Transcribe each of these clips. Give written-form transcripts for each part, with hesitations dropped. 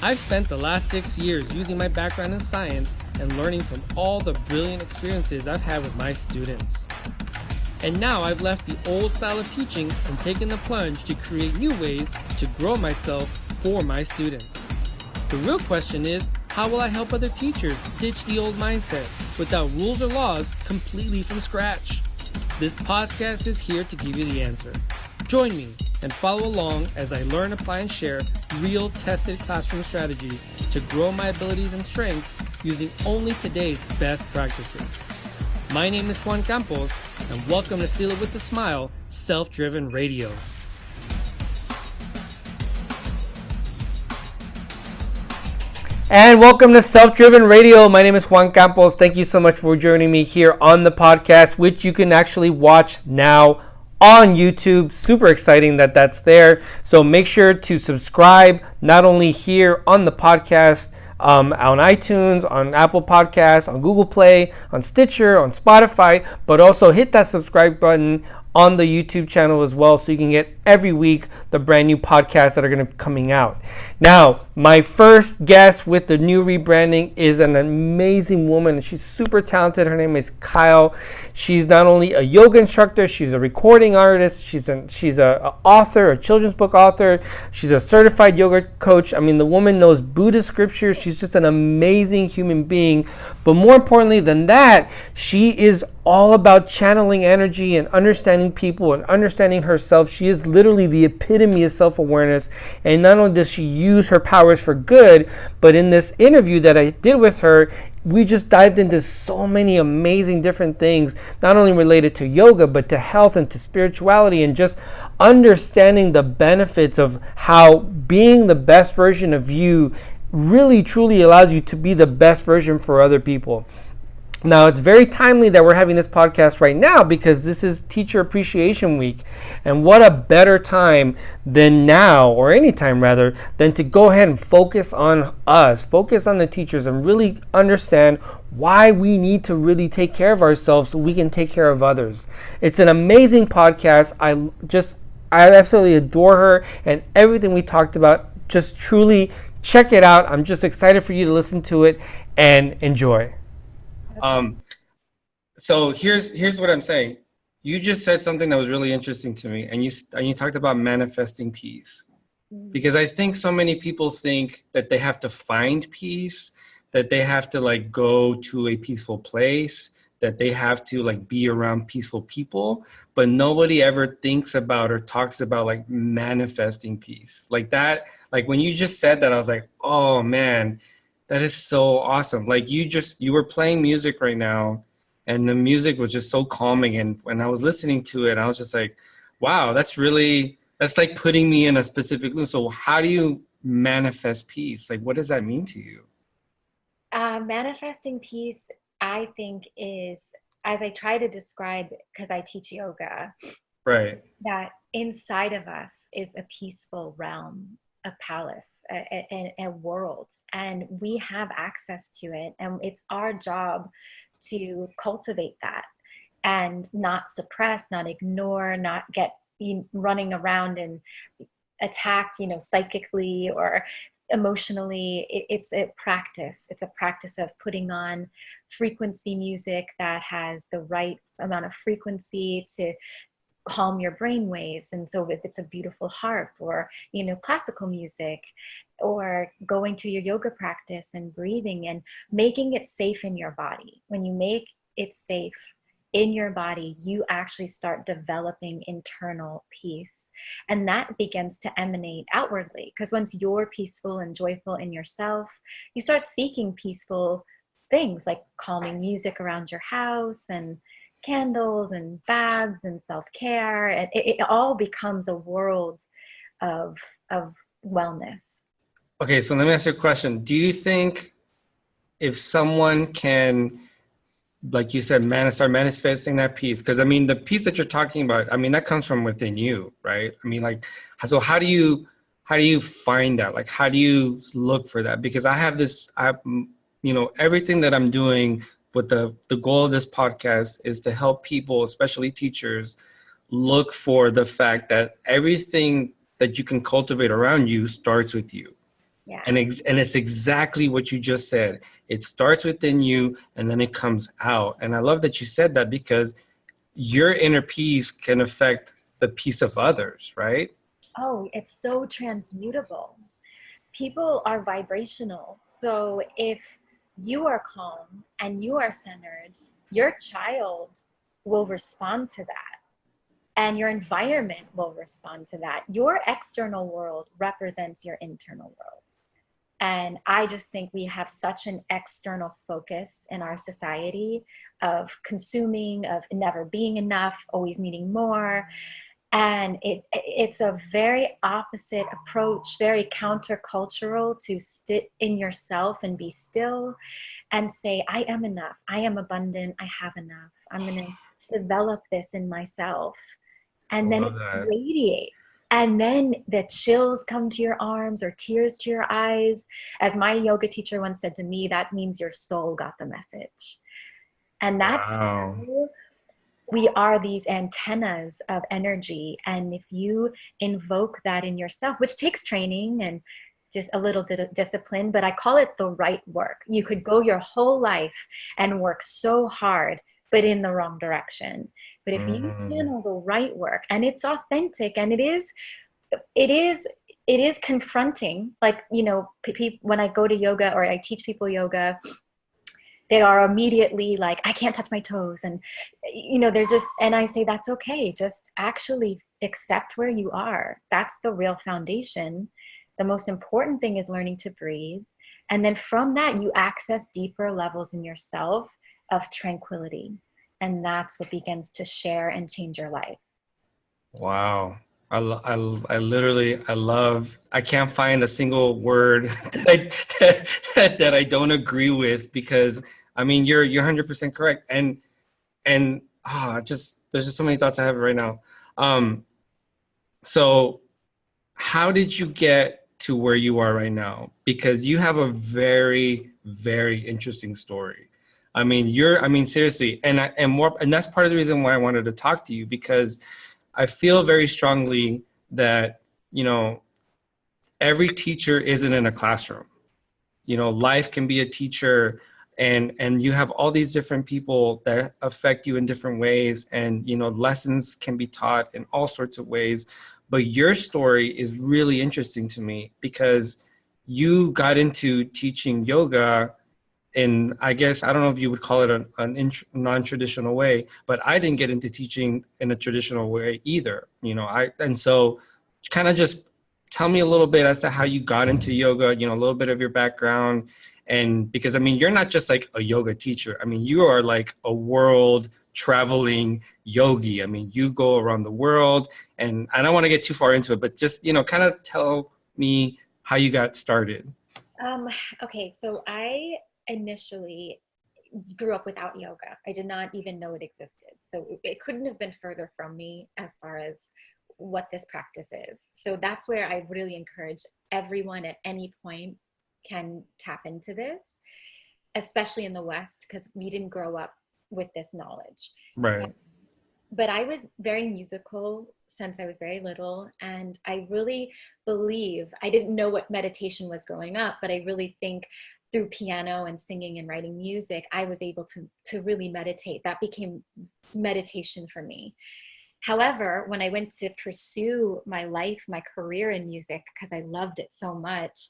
I've spent the last 6 years using my background in science and learning from all the brilliant experiences I've had with my students. And now I've left the old style of teaching and taken the plunge to create new ways to grow myself for my students. The real question is, how will I help other teachers ditch the old mindset without rules or laws completely from scratch? This podcast is here to give you the answer. Join me and follow along as I learn, apply, and share real tested classroom strategies to grow my abilities and strengths using only today's best practices. My name is Juan Campos, and welcome to Seal It With a Smile, Self-Driven Radio. And welcome to Self-Driven Radio. My name is Juan Campos. Thank you so much for joining me here on the podcast, which you can actually watch now on YouTube. Super exciting that that's there. So make sure to subscribe, not only here on the podcast, on iTunes, on Apple Podcasts, on Google Play, on Stitcher, on Spotify, but also hit that subscribe button on the YouTube channel as well, so you can get every week the brand new podcasts that are going to be coming out. Now, my first guest with the new rebranding is an amazing woman. She's super talented. Her name is Kyle. She's not only a yoga instructor, she's a recording artist, she's a author, a children's book author. She's a certified yoga coach. I mean, the woman knows Buddhist scriptures. She's just an amazing human being. But more importantly than that, she is all about channeling energy and understanding people and understanding herself. She is literally the epitome of self-awareness. And not only does she use her powers for good, but in this interview that I did with her, we just dived into so many amazing different things, not only related to yoga, but to health and to spirituality, and just understanding the benefits of how being the best version of you really truly allows you to be the best version for other people. Now, it's very timely that we're having this podcast right now because this is Teacher Appreciation Week. And what a better time than now, or any time rather, than to go ahead and focus on us, focus on the teachers, and really understand why we need to really take care of ourselves so we can take care of others. It's an amazing podcast. I absolutely adore her and everything we talked about. Just truly check it out. I'm just excited for you to listen to it and enjoy. So here's what I'm saying. You just said something that was really interesting to me, and you talked about manifesting peace. Because I think so many people think that they have to find peace, that they have to like go to a peaceful place, that they have to like be around peaceful people, but nobody ever thinks about or talks about like manifesting peace. Like that, like when you just said that, I was like, oh man, that is so awesome. Like you were playing music right now, and the music was just so calming. And when I was listening to it, I was just like, wow, that's like putting me in a specific mood. So how do you manifest peace? Like, what does that mean to you? Manifesting peace, I think, is, as I try to describe, because I teach yoga, Right. that inside of us is a peaceful realm, a palace, a world, and we have access to it, and it's our job to cultivate that and not suppress, not ignore, not get running around and attacked, psychically or emotionally. It's a practice. It's a practice of putting on frequency music that has the right amount of frequency to calm your brain waves. And so if it's a beautiful harp or classical music, or going to your yoga practice and breathing and making it safe in your body. When you make it safe in your body, you actually start developing internal peace, and that begins to emanate outwardly, because once you're peaceful and joyful in yourself, you start seeking peaceful things like calming music around your house and candles and baths and self-care. And it all becomes a world of wellness. Okay, so let me ask you a question. Do you think if someone can, like you said, start manifesting that peace? Because I mean, the peace that you're talking about, I mean, that comes from within you, right? I mean, like, so how do you find that? Like, how do you look for that? Because everything that I'm doing with the goal of this podcast is to help people, especially teachers, look for the fact that everything that you can cultivate around you starts with you. Yeah. And it's exactly what you just said. It starts within you and then it comes out. And I love that you said that, because your inner peace can affect the peace of others, right? Oh, it's so transmutable. People are vibrational. So if you are calm and you are centered, your child will respond to that. And your environment will respond to that. Your external world represents your internal world. And I just think we have such an external focus in our society of consuming, of never being enough, always needing more. And it's a very opposite approach, very countercultural, to sit in yourself and be still and say, I am enough, I am abundant, I have enough. I'm going to develop this in myself. I And then it love that. radiates. And then the chills come to your arms or tears to your eyes. As my yoga teacher once said to me, that means your soul got the message. And that's Wow. how we are, these antennas of energy. And if you invoke that in yourself, which takes training and just a little bit of discipline, but I call it the right work. You could go your whole life and work so hard, but in the wrong direction. But if you Mm. channel the right work and it's authentic and it is, it is confronting. Like, you know, when I go to yoga or I teach people yoga, they are immediately like, I can't touch my toes. And, you know, there's just, and I say, that's okay. Just actually accept where you are. That's the real foundation. The most important thing is learning to breathe. And then from that, you access deeper levels in yourself of tranquility. And that's what begins to share and change your life. Wow. I literally, I love, I can't find a single word that I don't agree with, because I mean, you're 100% correct. And just, there's just so many thoughts I have right now. Um, so how did you get to where you are right now? Because you have a very, very interesting story. I mean, seriously, and that's part of the reason why I wanted to talk to you, because I feel very strongly that, you know, every teacher isn't in a classroom. You know, life can be a teacher, and you have all these different people that affect you in different ways, and you know, lessons can be taught in all sorts of ways. But your story is really interesting to me, because you got into teaching yoga in, I guess, I don't know if you would call it an non-traditional way, but I didn't get into teaching in a traditional way either. You know, and so kind of just tell me a little bit as to how you got into yoga, you know, a little bit of your background. And because I mean, you're not just like a yoga teacher. I mean, you are like a world traveling yogi. I mean, you go around the world, and I don't want to get too far into it, but just, you know, kind of tell me how you got started. Um, okay, so I initially grew up without yoga. I did not even know it existed. So it couldn't have been further from me as far as what this practice is. So that's where I really encourage everyone at any point can tap into this, especially in the West, because we didn't grow up with this knowledge. Right. But I was very musical since I was very little. And I really believe, I didn't know what meditation was growing up, but I really think through piano and singing and writing music, I was able to really meditate. That became meditation for me. However, when I went to pursue my life, my career in music, because I loved it so much,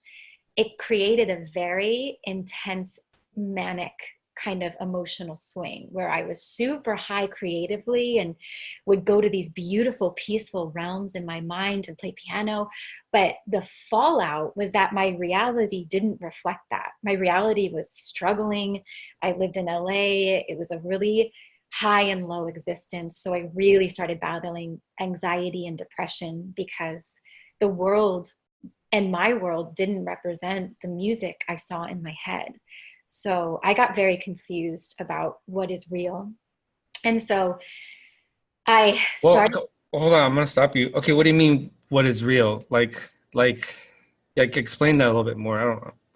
it created a very intense, manic kind of emotional swing where I was super high creatively and would go to these beautiful, peaceful realms in my mind and play piano. But the fallout was that my reality didn't reflect that. My reality was struggling. I lived in LA. It was a really high and low existence. So I really started battling anxiety and depression because the world and my world didn't represent the music I saw in my head. So I got very confused about what is real. And so I Well, started. hold on, I'm gonna stop you. Okay, what do you mean? What is real? Like, explain that a little bit more. I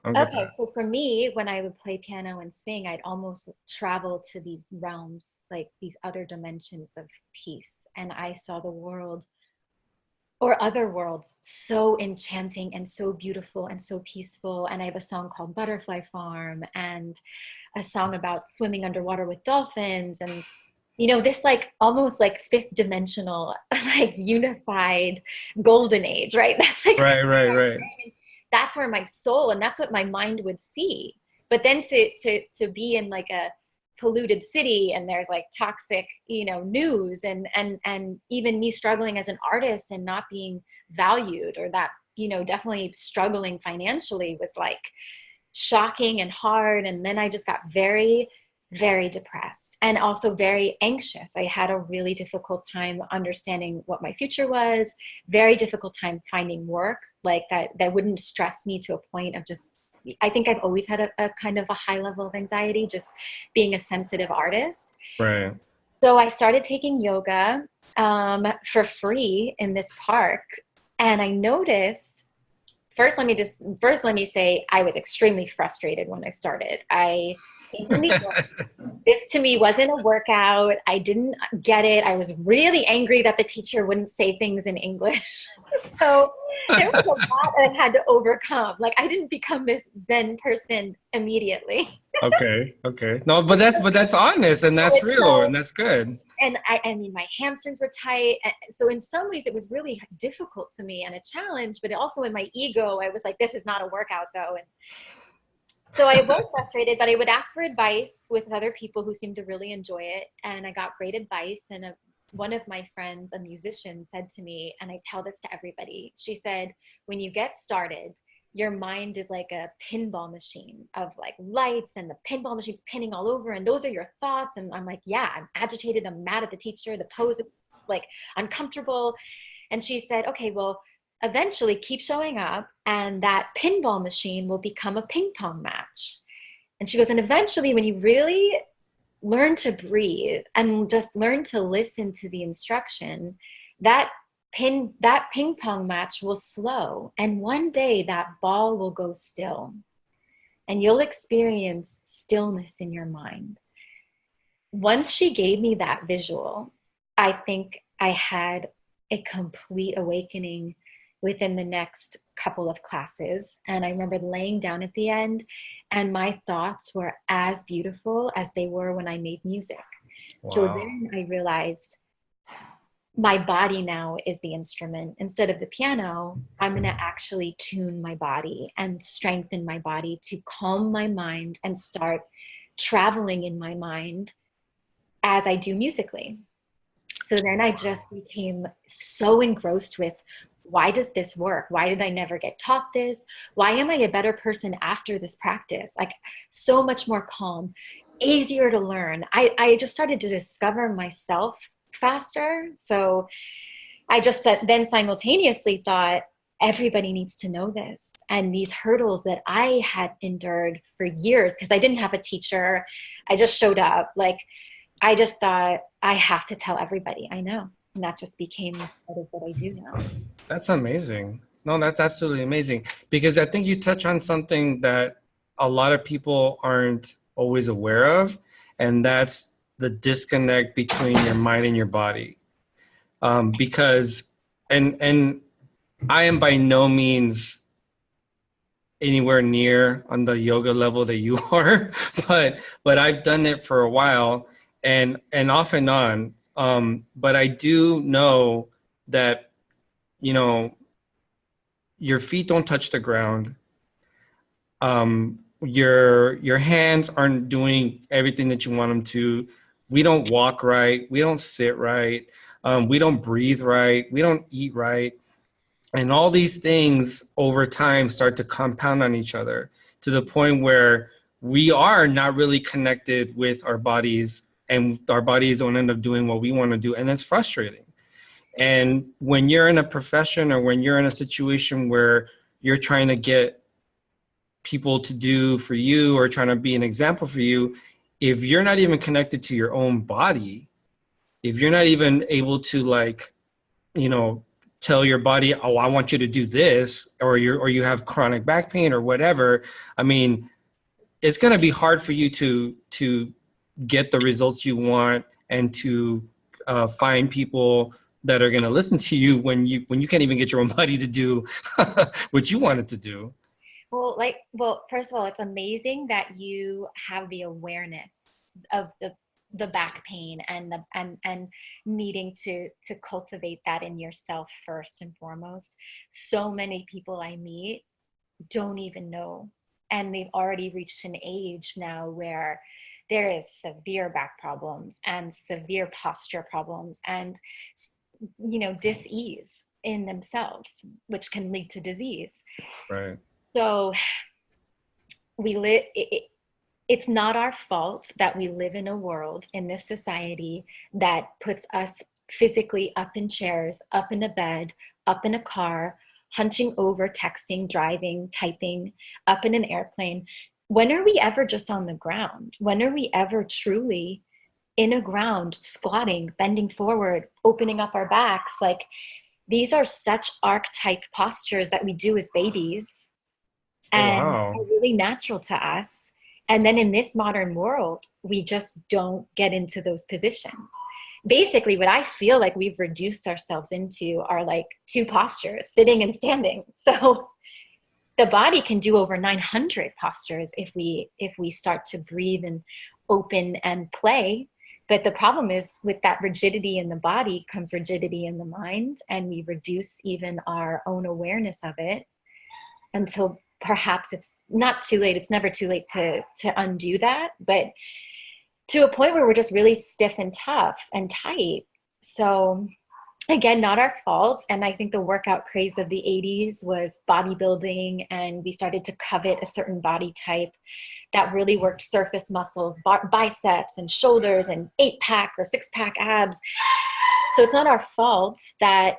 don't get Okay, that. so for me, when I would play piano and sing, I'd almost travel to these realms, like these other dimensions of peace. And I saw the world or other worlds so enchanting and so beautiful and so peaceful. And I have a song called Butterfly Farm, and a song about swimming underwater with dolphins, and this like almost like fifth dimensional, like unified golden age, right? That's like Right, right, right. that's where my soul, and that's what my mind would see. But then to be in like a polluted city, and there's like toxic news, and even me struggling as an artist and not being valued, or that definitely struggling financially, was like shocking and hard. And then I just got very, very depressed and also very anxious. I had a really difficult time understanding what my future was, very difficult time finding work like that wouldn't stress me to a point of just, I think I've always had a kind of a high level of anxiety, just being a sensitive artist. Right. So I started taking yoga for free in this park. And I noticed, first let me say I was extremely frustrated when I started. I came from New York. This to me wasn't a workout. I didn't get it. I was really angry that the teacher wouldn't say things in English. So there was a lot I had to overcome. Like, I didn't become this Zen person immediately. Okay. Okay. No, but that's honest, and that's real, and that's good. And I mean, my hamstrings were tight. So in some ways it was really difficult to me and a challenge, but also in my ego, I was like, this is not a workout though. And so I was frustrated, but I would ask for advice with other people who seemed to really enjoy it. And I got great advice. And one of my friends, a musician, said to me, and I tell this to everybody, she said, when you get started, your mind is like a pinball machine of like lights, and the pinball machine's pinning all over, and those are your thoughts. And I'm like, yeah, I'm agitated, I'm mad at the teacher, the pose is like uncomfortable. And she said, okay, well, eventually keep showing up, and that pinball machine will become a ping pong match. And she goes, and eventually when you really learn to breathe and just learn to listen to the instruction, that ping pong match will slow, and one day that ball will go still, and you'll experience stillness in your mind. Once she gave me that visual, I think I had a complete awakening within the next couple of classes. And I remember laying down at the end, and my thoughts were as beautiful as they were when I made music. Wow. So then I realized my body now is the instrument. Instead of the piano, I'm going to actually tune my body and strengthen my body to calm my mind and start traveling in my mind as I do musically. So then I just became so engrossed with, why does this work? Why did I never get taught this? Why am I a better person after this practice? Like, so much more calm, easier to learn. I just started to discover myself faster. So I just then simultaneously thought, everybody needs to know this. And these hurdles that I had endured for years, because I didn't have a teacher, I just showed up. Like, I just thought, I have to tell everybody I know. And that just became part of what I do now. That's amazing. No, that's absolutely amazing, because I think you touch on something that a lot of people aren't always aware of, and that's the disconnect between your mind and your body. Because, and I am by no means anywhere near on the yoga level that you are, but I've done it for a while, and off and on. But I do know that, your feet don't touch the ground. Your hands aren't doing everything that you want them to. We don't walk right. We don't sit right. We don't breathe right. We don't eat right. And all these things over time start to compound on each other to the point where we are not really connected with our bodies, and our bodies don't end up doing what we want to do. And it's frustrating. And when you're in a profession, or when you're in a situation where you're trying to get people to do for you, or trying to be an example for you, if you're not even connected to your own body, if you're not even able to, like, tell your body, oh, I want you to do this, or you have chronic back pain or whatever, I mean, it's going to be hard for you to get the results you want, and to find people that are going to listen to you when you can't even get your own body to do what you want it to do. Well, first of all, it's amazing that you have the awareness of the back pain and and needing to cultivate that in yourself first and foremost. So many people I meet don't even know, and they've already reached an age now where there is severe back problems and severe posture problems and dis-ease in themselves, which can lead to disease. Right. So we live it's not our fault that we live in a world, in this society, that puts us physically up in chairs, up in a bed, up in a car, hunching over, texting, driving, typing, up in an airplane. When are we ever just on the ground? When are we ever truly in a ground, squatting, bending forward, opening up our backs? Like, these are such archetype postures that we do as babies Oh, and wow. are really natural to us. And then in this modern world, we just don't get into those positions. Basically, what I feel like we've reduced ourselves into are like two postures, sitting and standing. So the body can do over 900 postures if we start to breathe and open and play. But the problem is, with that rigidity in the body comes rigidity in the mind, and we reduce even our own awareness of it until perhaps it's not too late. It's never too late to undo that, but to a point where we're just really stiff and tough and tight. So again, not our fault. And I think the workout craze of the 80s was bodybuilding, and we started to covet a certain body type that really worked surface muscles, biceps and shoulders and 8-pack or 6-pack abs. So it's not our fault that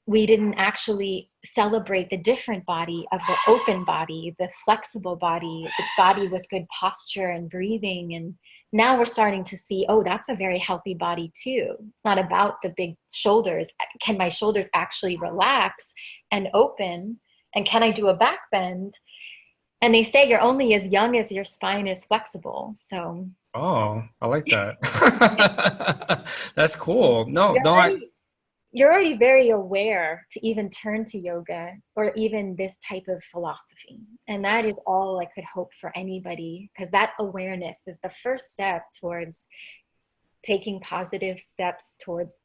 we didn't actually celebrate the different body of the open body, the flexible body, the body with good posture and breathing. And now we're starting to see, oh, that's a very healthy body too. It's not about the big shoulders. Can my shoulders actually relax and open? And can I do a back bend? And they say you're only as young as your spine is flexible. So Oh, I like that. That's cool. No, you're no, already you're already very aware to even turn to yoga or even this type of philosophy. And that is all I could hope for anybody, because that awareness is the first step towards taking positive steps towards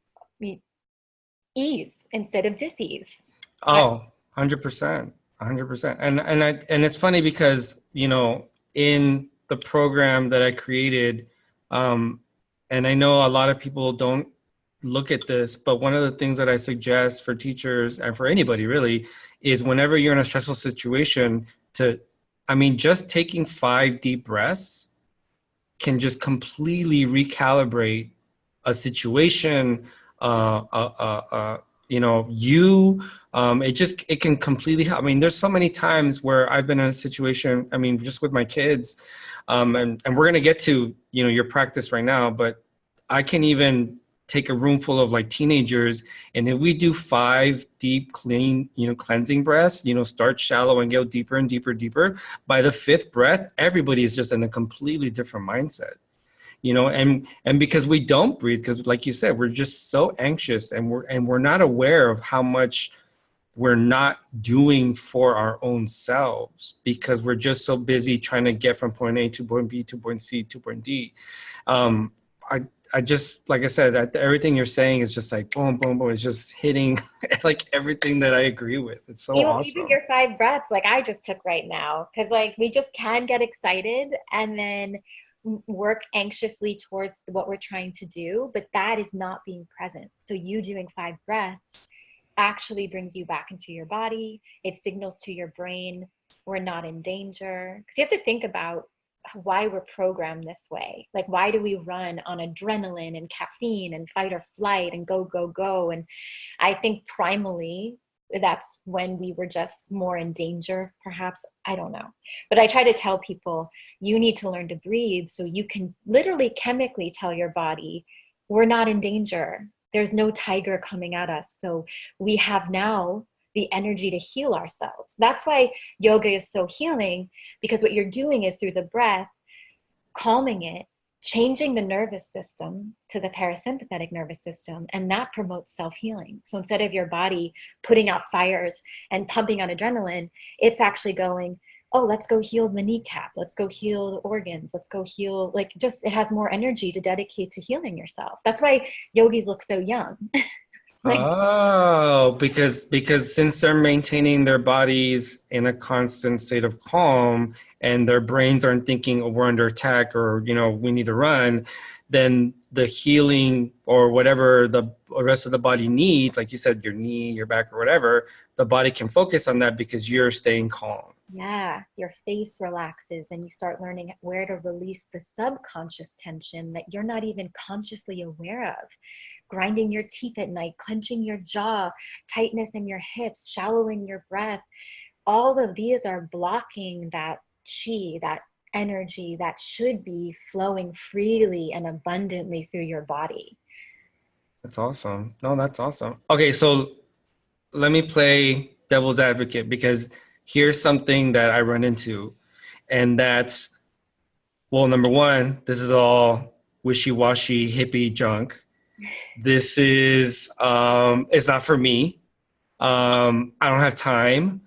ease instead of dis-ease. oh, 100%, 100%. And it's funny because, in the program that I created, and I know a lot of people don't look at this, but one of the things that I suggest for teachers and for anybody really is, whenever you're in a stressful situation, just taking 5 deep breaths can just completely recalibrate a situation, it can completely help. I mean, there's so many times where I've been in a situation, just with my kids, and we're going to get to, your practice right now, but I can even take a room full of like teenagers, and if we do 5 deep, clean, cleansing breaths, start shallow and go deeper and deeper, deeper, by the 5th breath, everybody is just in a completely different mindset. And because we don't breathe, because like you said, we're just so anxious, and we're not aware of how much we're not doing for our own selves, because we're just so busy trying to get from point A to point B to point C to point D. I just, like I said, everything you're saying is just like boom, boom, boom. It's just hitting like everything that I agree with. It's so awesome. Even your 5 breaths, like I just took right now, because like we just can get excited and then work anxiously towards what we're trying to do, but that is not being present. So you doing 5 breaths actually brings you back into your body. It signals to your brain we're not in danger, because you have to think about why we're programmed this way. Like, why do we run on adrenaline and caffeine and fight or flight and go, go, go? And I think primally that's when we were just more in danger, perhaps. I don't know. But I try to tell people, you need to learn to breathe so you can literally chemically tell your body, we're not in danger. There's no tiger coming at us. So we have now the energy to heal ourselves. That's why yoga is so healing, because what you're doing is, through the breath, calming it, changing the nervous system to the parasympathetic nervous system, and that promotes self-healing. So instead of your body putting out fires and pumping out adrenaline, it's actually going, oh, let's go heal the kneecap, let's go heal the organs, let's go heal, like, just it has more energy to dedicate to healing yourself. That's why yogis look so young. Like, Oh, because since they're maintaining their bodies in a constant state of calm and their brains aren't thinking, oh, we're under attack or, we need to run, then the healing or whatever the rest of the body needs, like you said, your knee, your back or whatever, the body can focus on that because you're staying calm. yeah, your face relaxes and you start learning where to release the subconscious tension that you're not even consciously aware of. Grinding your teeth at night, clenching your jaw, tightness in your hips, shallowing your breath. All of these are blocking that chi, that energy that should be flowing freely and abundantly through your body. That's awesome. No, that's awesome. Okay, so let me play devil's advocate because here's something that I run into, and that's, well, number one, this is all wishy-washy hippie junk. This is it's not for me. I don't have time.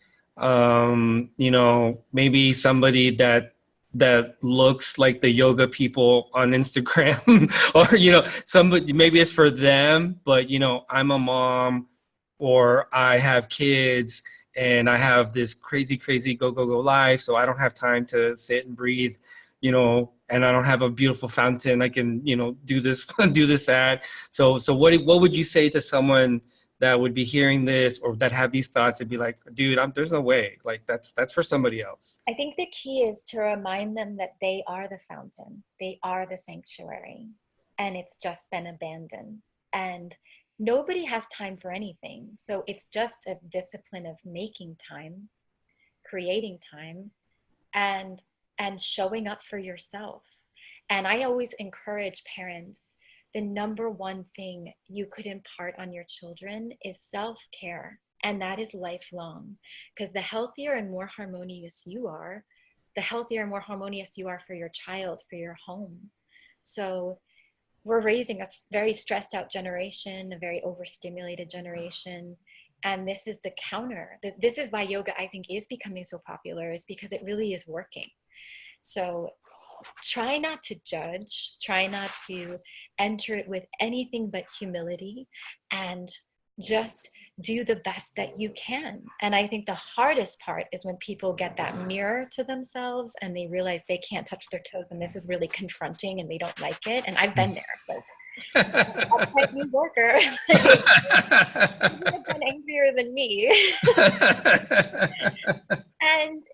Maybe somebody that looks like the yoga people on Instagram or somebody, maybe it's for them, but I'm a mom or I have kids and I have this crazy, crazy go, go, go life. So I don't have time to sit and breathe, and I don't have a beautiful fountain. I can, do this, do this at. So what would you say to someone that would be hearing this or that have these thoughts and be like, dude, there's no way. Like that's for somebody else. I think the key is to remind them that they are the fountain, they are the sanctuary, and it's just been abandoned. And nobody has time for anything. So it's just a discipline of making time, creating time, and showing up for yourself. And I always encourage parents, the number one thing you could impart on your children is self-care. And that is lifelong. Because the healthier and more harmonious you are, the healthier and more harmonious you are for your child, for your home. So we're raising a very stressed out generation, a very overstimulated generation. And this is the counter. This is why yoga, I think, is becoming so popular, is because it really is working. So try not to judge, try not to enter it with anything but humility, and just do the best that you can. And I think the hardest part is when people get that mirror to themselves and they realize they can't touch their toes, and this is really confronting and they don't like it. And I've been there, like, uptight New Yorker. You would have been angrier than me. and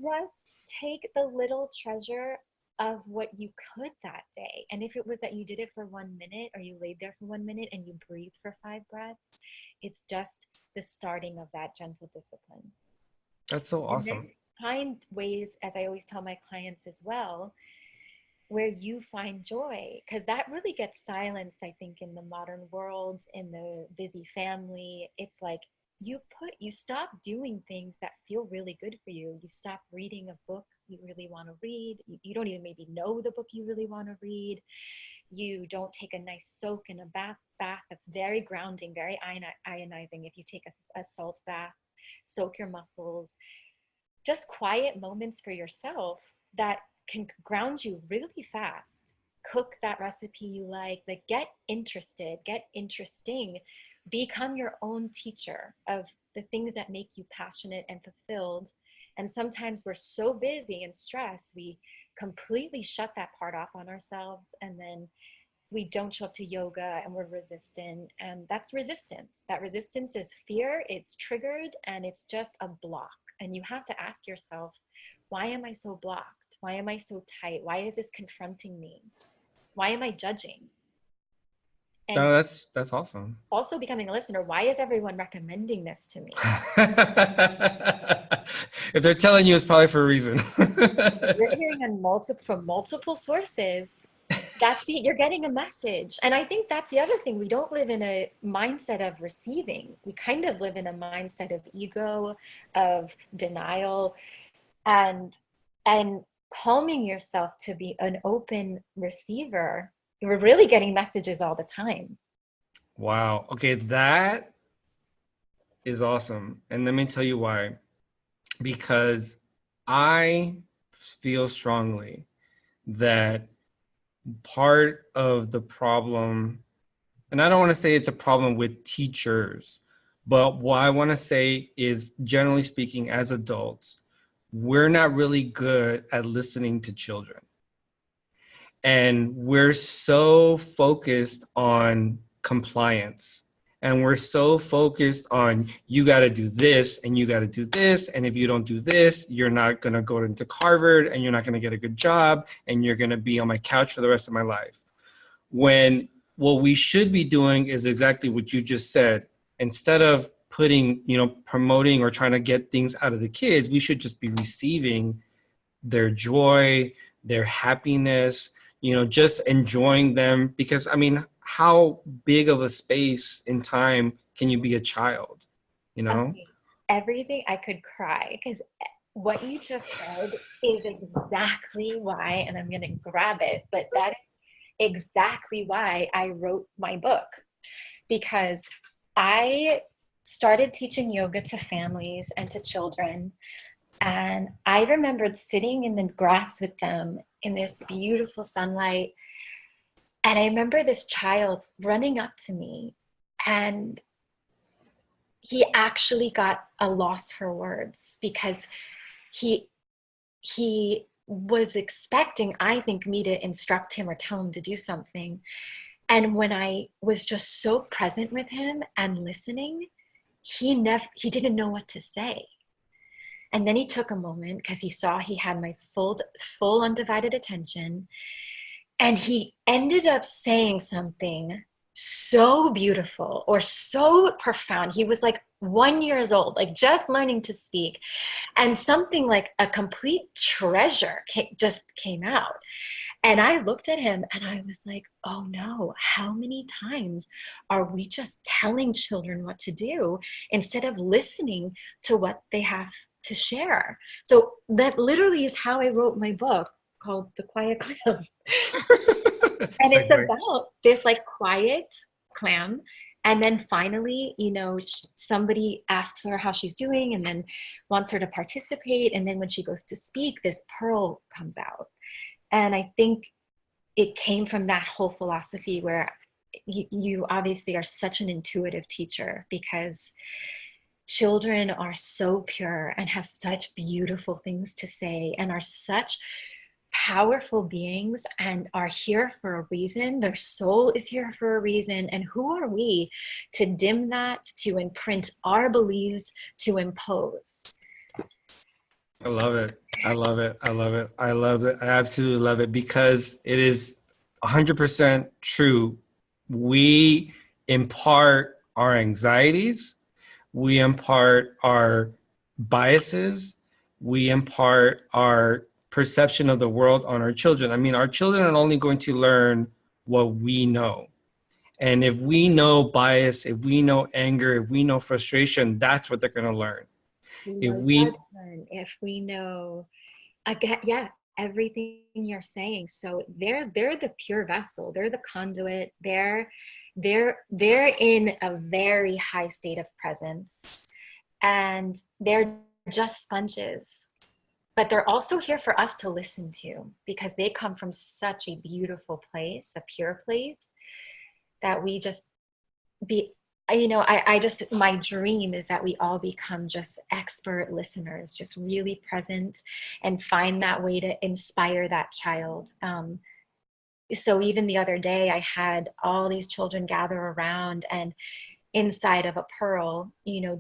just take the little treasure of what you could that day. And if it was that you did it for 1 minute, or you laid there for 1 minute and you breathed for 5 breaths, it's just the starting of that gentle discipline. That's so And then awesome. find ways, as I always tell my clients as well, where you find joy, because that really gets silenced, I think, in the modern world, in the busy family. It's like you stop doing things that feel really good for you. You stop reading a book you really want to read. You don't even maybe know the book you really want to read. You don't take a nice soak in a bath that's very grounding, very ionizing. If you take a salt bath, soak your muscles, just quiet moments for yourself that can ground you really fast. Cook that recipe you like get interested, get interesting, become your own teacher of the things that make you passionate and fulfilled. And sometimes we're so busy and stressed, we completely shut that part off on ourselves, and then we don't show up to yoga and we're resistant. And that's resistance. That resistance is fear, it's triggered, and it's just a block. And you have to ask yourself, why am I so blocked? Why am I so tight? Why is this confronting me? Why am I judging? And No, that's awesome. also becoming a listener, why is everyone recommending this to me? If they're telling you, it's probably for a reason. You're hearing from multiple sources. You're getting a message. And I think that's the other thing. We don't live in a mindset of receiving. We kind of live in a mindset of ego, of denial, and calming yourself to be an open receiver, you're really getting messages all the time. Wow. Okay, that is awesome. And let me tell you why. Because I feel strongly that part of the problem, and I don't want to say it's a problem with teachers, but what I want to say is, generally speaking, as adults, we're not really good at listening to children. And we're so focused on compliance. And we're so focused on, you got to do this and you got to do this. And if you don't do this, you're not going to go into Harvard and you're not going to get a good job and you're going to be on my couch for the rest of my life. When what we should be doing is exactly what you just said. Instead of putting, promoting or trying to get things out of the kids, we should just be receiving their joy, their happiness, just enjoying them. Because, I mean, how big of a space in time can you be a child, Okay. Everything, I could cry because what you just said is exactly why, and I'm going to grab it, but that is exactly why I wrote my book, because I started teaching yoga to families and to children. And I remembered sitting in the grass with them in this beautiful sunlight. And I remember this child running up to me, and he actually got a loss for words because he he was expecting, I think, me to instruct him or tell him to do something. And when I was just so present with him and listening, he didn't know what to say. And then he took a moment because he saw he had my full undivided attention. And he ended up saying something so beautiful or so profound. He was like 1 year old, like just learning to speak. And something like a complete treasure just came out. And I looked at him and I was like, oh no, how many times are we just telling children what to do instead of listening to what they have to share? So that literally is how I wrote my book called The Quiet Clam. And it's about this like quiet clam. And then finally, somebody asks her how she's doing and then wants her to participate. And then when she goes to speak, this pearl comes out. And I think it came from that whole philosophy where you obviously are such an intuitive teacher, because children are so pure and have such beautiful things to say and are such powerful beings and are here for a reason. Their soul is here for a reason. And who are we to dim that, to imprint our beliefs, to impose? I love it. I love it. I love it. I love it. I absolutely love it, because it is 100% true. We impart our anxieties, we impart our biases, we impart our perception of the world on our children. I mean, our children are only going to learn what we know. And if we know bias, if we know anger, if we know frustration, that's what they're going to learn. If we If we know, again, yeah, everything you're saying. So they're the pure vessel. They're the conduit. They're in a very high state of presence, and they're just sponges. But they're also here for us to listen to, because they come from such a beautiful place, a pure place, that we just be, I just, my dream is that we all become just expert listeners, just really present and find that way to inspire that child. So even the other day, I had all these children gather around and inside of a pearl,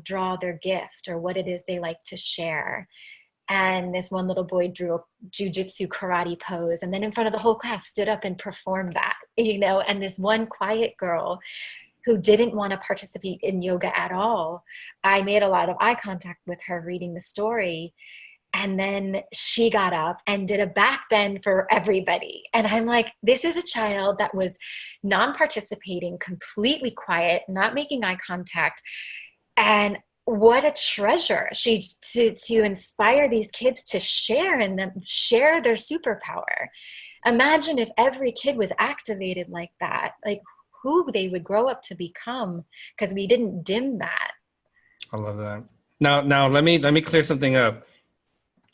draw their gift or what it is they like to share. And this one little boy drew a jujitsu karate pose, and then in front of the whole class stood up and performed that, and this one quiet girl who didn't want to participate in yoga at all, I made a lot of eye contact with her reading the story. And then she got up and did a back bend for everybody. And I'm like, this is a child that was non-participating, completely quiet, not making eye contact. And what a treasure to inspire these kids to share and them share their superpower. Imagine if every kid was activated like that, like who they would grow up to become, because we didn't dim that. I love that. Now let me clear something up.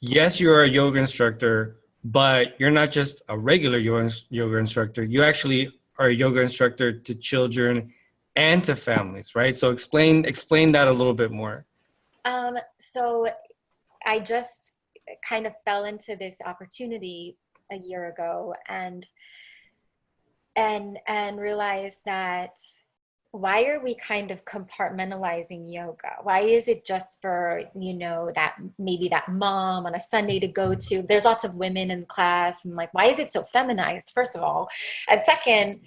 Yes, you're a yoga instructor, but you're not just a regular yoga instructor. You actually are a yoga instructor to children and to families, right? So explain that a little bit more. So I just kind of fell into this opportunity a year ago, and realized that why are we kind of compartmentalizing yoga? Why is it just for, that maybe that mom on a Sunday to go to? There's lots of women in class, and like, why is it so feminized, first of all? And second,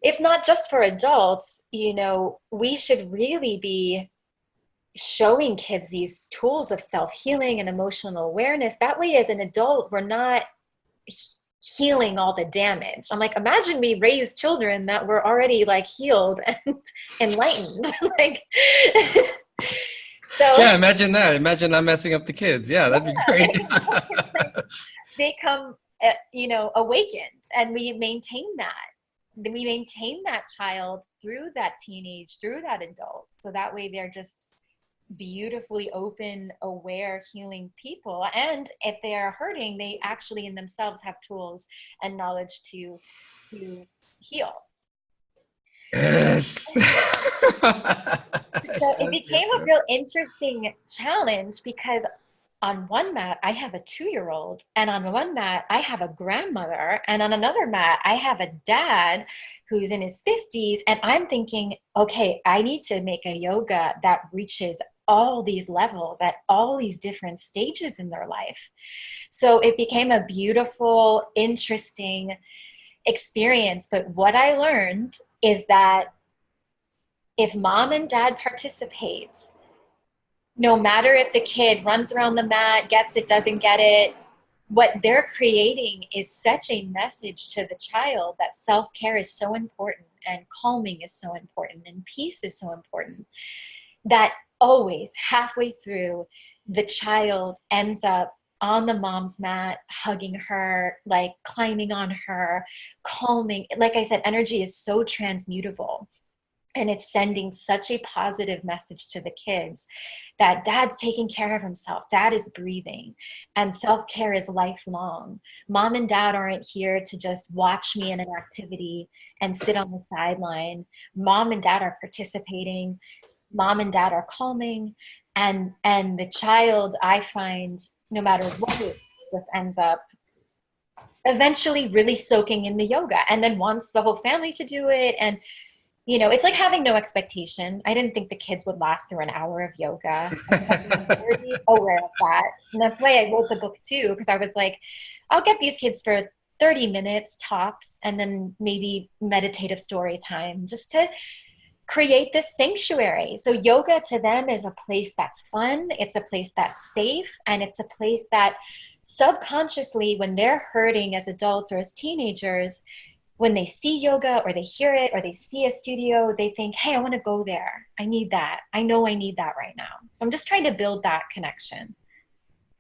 it's not just for adults. We should really be showing kids these tools of self-healing and emotional awareness. That way, as an adult, we're not healing all the damage. I'm like, imagine we raised children that were already like healed and enlightened. Like, so Yeah, imagine that. Imagine not messing up the kids. Yeah, that'd be great. like, they come, awakened, and we maintain that child through that teenage, through that adult. So that way they're just beautifully open, aware, healing people. And if they are hurting, they actually in themselves have tools and knowledge to heal. Yes. So it Yes, yes, became a yes. real interesting challenge, because on one mat I have a 2-year-old, and on one mat I have a grandmother, and on another mat I have a dad who's in his 50s. And I'm thinking, okay, I need to make a yoga that reaches all these levels at all these different stages in their life. So it became a beautiful, interesting experience. But what I learned is that if mom and dad participate, no matter if the kid runs around the mat, gets it, doesn't get it, what they're creating is such a message to the child that self-care is so important, and calming is so important, and peace is so important, that always halfway through, the child ends up on the mom's mat, hugging her, like climbing on her, calming. Like I said, energy is so transmutable. And it's sending such a positive message to the kids that dad's taking care of himself, dad is breathing, and self-care is lifelong. Mom and dad aren't here to just watch me in an activity and sit on the sideline. Mom and dad are participating. Mom and dad are calming. And the child, I find, no matter what it just ends up eventually really soaking in the yoga, and then wants the whole family to do it. And it's like having no expectation. I didn't think the kids would last through an hour of yoga. I had to be very aware of that. And that's why I wrote the book too, because I was like, I'll get these kids for 30 minutes tops, and then maybe meditative story time, just to create this sanctuary. So yoga to them is a place that's fun, it's a place that's safe, and it's a place that subconsciously, when they're hurting as adults or as teenagers, when they see yoga or they hear it or they see a studio, they think, hey, I want to go there. I need that. I know I need that right now. So I'm just trying to build that connection.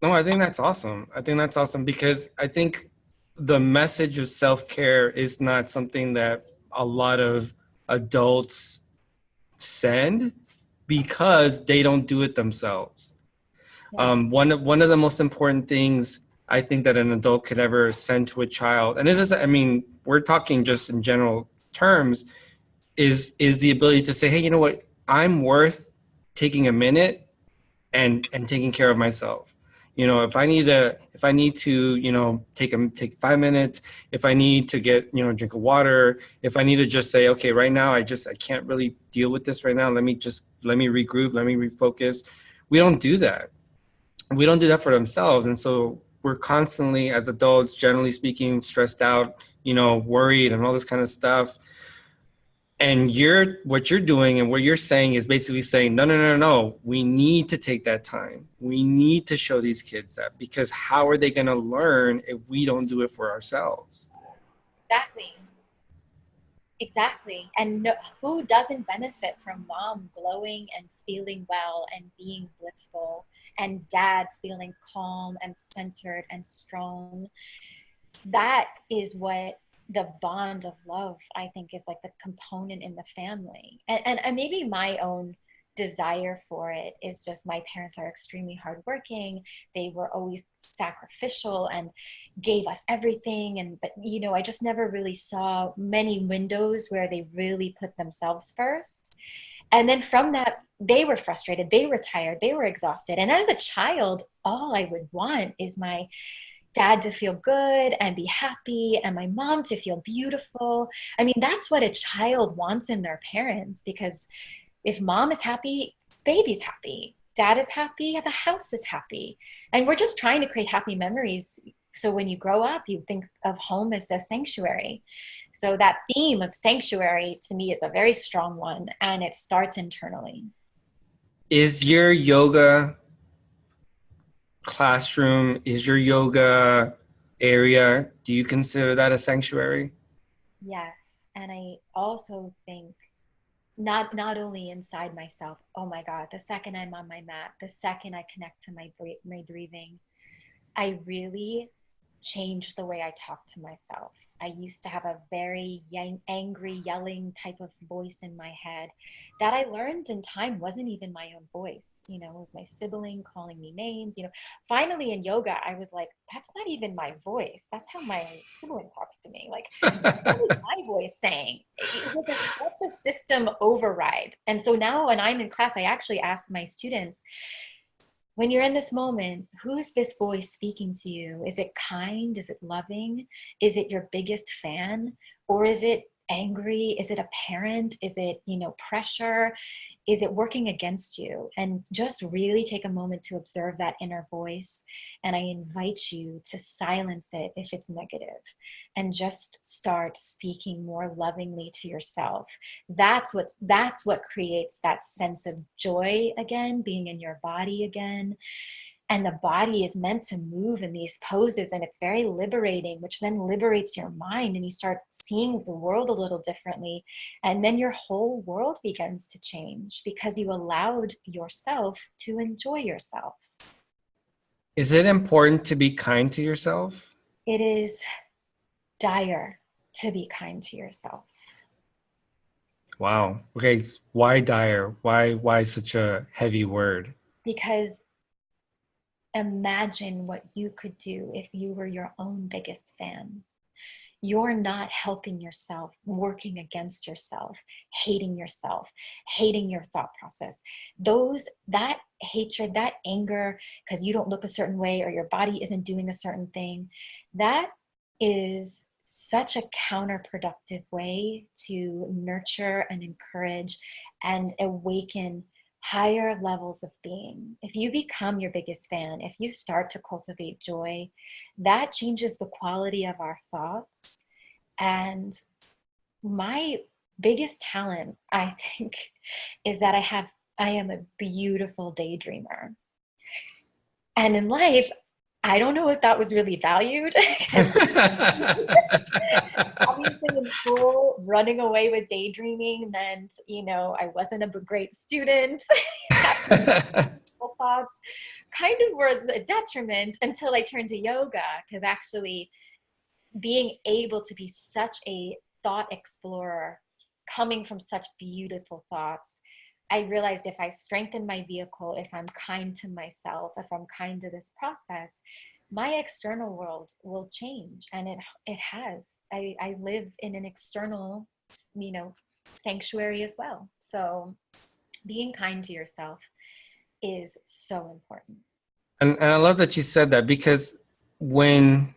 No, I think that's awesome. I think that's awesome because I think the message of self-care is not something that a lot of adults send because they don't do it themselves. Yeah. One of the most important things I think that an adult could ever send to a child, and it is, I mean, we're talking just in general terms, is the ability to say, hey, you know what? I'm worth taking a minute and taking care of myself. If I need to, take 5 minutes, if I need to get, a drink of water, if I need to just say, okay, right now I can't really deal with this right now. Let me regroup, let me refocus. We don't do that. We don't do that for themselves. And so we're constantly, as adults, generally speaking, stressed out, worried and all this kind of stuff. And what you're doing and what you're saying is basically saying, no, no, no, no, no. We need to take that time. We need to show these kids that, because how are they going to learn if we don't do it for ourselves? Exactly. Exactly. And no, who doesn't benefit from mom glowing and feeling well and being blissful and dad feeling calm and centered and strong? That is what the bond of love, I think, is like the component in the family. And maybe my own desire for it is just my parents are extremely hardworking. They were always sacrificial and gave us everything. And, but, you know, I just never really saw many windows where they really put themselves first. And then from that, they were frustrated, they were tired, they were exhausted. And as a child, all I would want is my dad to feel good and be happy and my mom to feel beautiful. I mean, that's what a child wants in their parents, because if mom is happy, baby's happy. Dad is happy, the house is happy. And we're just trying to create happy memories. So when you grow up, you think of home as the sanctuary. So that theme of sanctuary to me is a very strong one, and it starts internally. Is your yoga classroom, is your yoga area, do you consider that a sanctuary? Yes. And I also think not only inside myself, oh my God, the second I'm on my mat, the second I connect to my breathing, I really changed the way I talk to myself. I used to have a very angry, yelling type of voice in my head that I learned in time wasn't even my own voice. You know, it was my sibling calling me names. You know, finally in yoga, I was like, that's not even my voice. That's how my sibling talks to me. Like, what is my voice saying? It was such a system override. And so now when I'm in class, I actually ask my students, when you're in this moment, who's this voice speaking to you? Is it kind? Is it loving? Is it your biggest fan? Or is it angry? Is it a parent? Is it, you know, pressure? Is it working against you? And just really take a moment to observe that inner voice. And I invite you to silence it if it's negative and just start speaking more lovingly to yourself. That's what creates that sense of joy again, being in your body again. And the body is meant to move in these poses, and it's very liberating, which then liberates your mind, and you start seeing the world a little differently. And then your whole world begins to change because you allowed yourself to enjoy yourself. Is it important to be kind to yourself? It is dire to be kind to yourself. Wow. Okay, why dire? Why such a heavy word? Because imagine what you could do if you were your own biggest fan. You're not helping yourself, working against yourself, hating your thought process. That hatred, that anger, because you don't look a certain way or your body isn't doing a certain thing, that is such a counterproductive way to nurture and encourage and awaken higher levels of being. If you become your biggest fan, if you start to cultivate joy, that changes the quality of our thoughts. And my biggest talent, I think, is that I am a beautiful daydreamer. And in life, I don't know if that was really valued because obviously in school, running away with daydreaming meant, you know, I wasn't a great student. Thoughts kind of was a detriment until I turned to yoga, because actually being able to be such a thought explorer, coming from such beautiful thoughts, I realized if I strengthen my vehicle, if I'm kind to myself, if I'm kind to this process, my external world will change. And it has. I live in an external, you know, sanctuary as well. So being kind to yourself is so important. And I love that you said that, because when,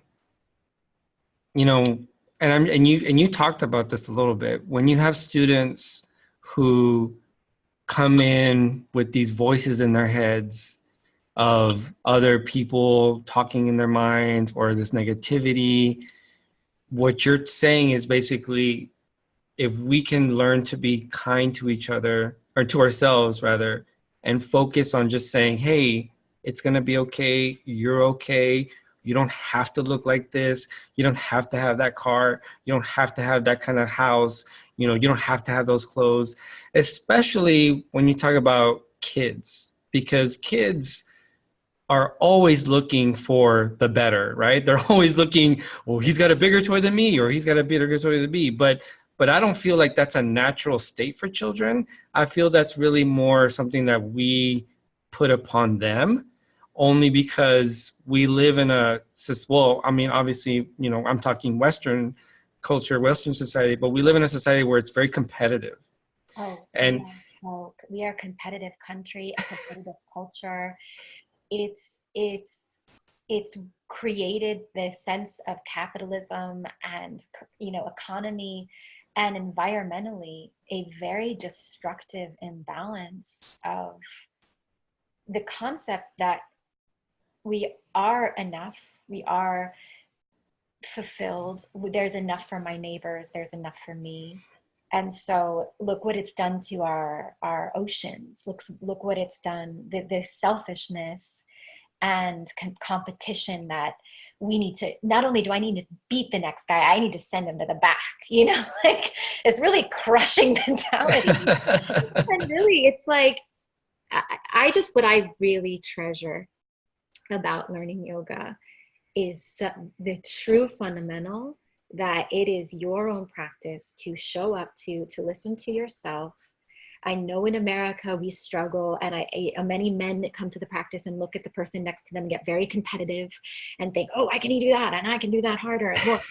you know, and you talked about this a little bit, when you have students who come in with these voices in their heads of other people talking in their minds, or this negativity, what you're saying is basically, if we can learn to be kind to each other, or to ourselves rather, and focus on just saying, hey, it's going to be okay, you're okay, You don't have to look like this. You don't have to have that car. You don't have to have that kind of house. You know, you don't have to have those clothes, especially when you talk about kids, because kids are always looking for the better, right? They're always looking, well, he's got a bigger toy than me, or he's got a bigger toy than me. But I don't feel like that's a natural state for children. I feel that's really more something that we put upon them, only because we live in well, I mean, obviously, you know, I'm talking Western culture, Western society, but we live in a society where it's very competitive. Oh, And yeah. Oh, we are a competitive country, a competitive culture. It's created this sense of capitalism and, economy, and environmentally a very destructive imbalance of the concept that we are enough, we are fulfilled, there's enough for my neighbors, there's enough for me. And so look what it's done to our oceans. Look what it's done, the selfishness and competition that we need to, not only do I need to beat the next guy, I need to send him to the back, like it's really crushing mentality. And really it's like, I just, what I really treasure about learning yoga is the true fundamental that it is your own practice to show up to listen to yourself. I know in America we struggle, and many men that come to the practice and look at the person next to them get very competitive and think, oh, I can do that and I can do that harder and more.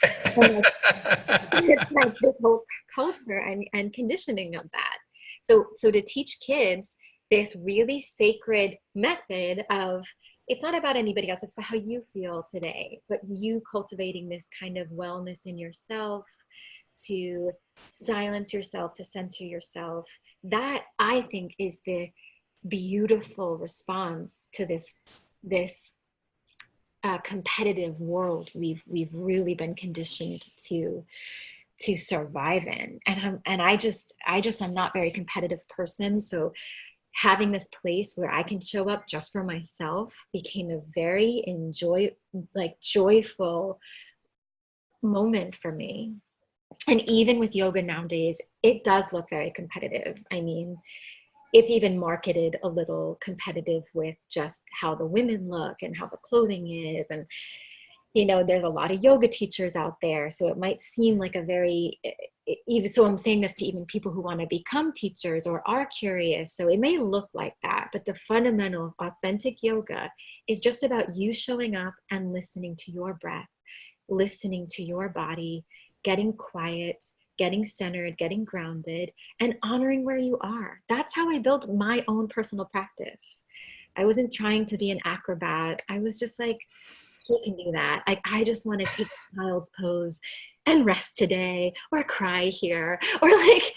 It's like this whole culture and conditioning of that. So to teach kids this really sacred method of, it's not about anybody else, it's about how you feel today. It's about you cultivating this kind of wellness in yourself, to silence yourself, to center yourself. That, I think, is the beautiful response to this competitive world we've really been conditioned to survive in. And I just I'm not a very competitive person, so having this place where I can show up just for myself became a very joyful moment for me. And even with yoga nowadays, it does look very competitive. I mean, it's even marketed a little competitive with just how the women look and how the clothing is. And, there's a lot of yoga teachers out there. So it might seem like a very, even so I'm saying this to even people who want to become teachers or are curious. So it may look like that, but the fundamental authentic yoga is just about you showing up and listening to your breath, listening to your body, getting quiet, getting centered, getting grounded, and honoring where you are. That's how I built my own personal practice. I wasn't trying to be an acrobat. I was just like, she can do that. I just want to take a child's pose and rest today, or cry here, or like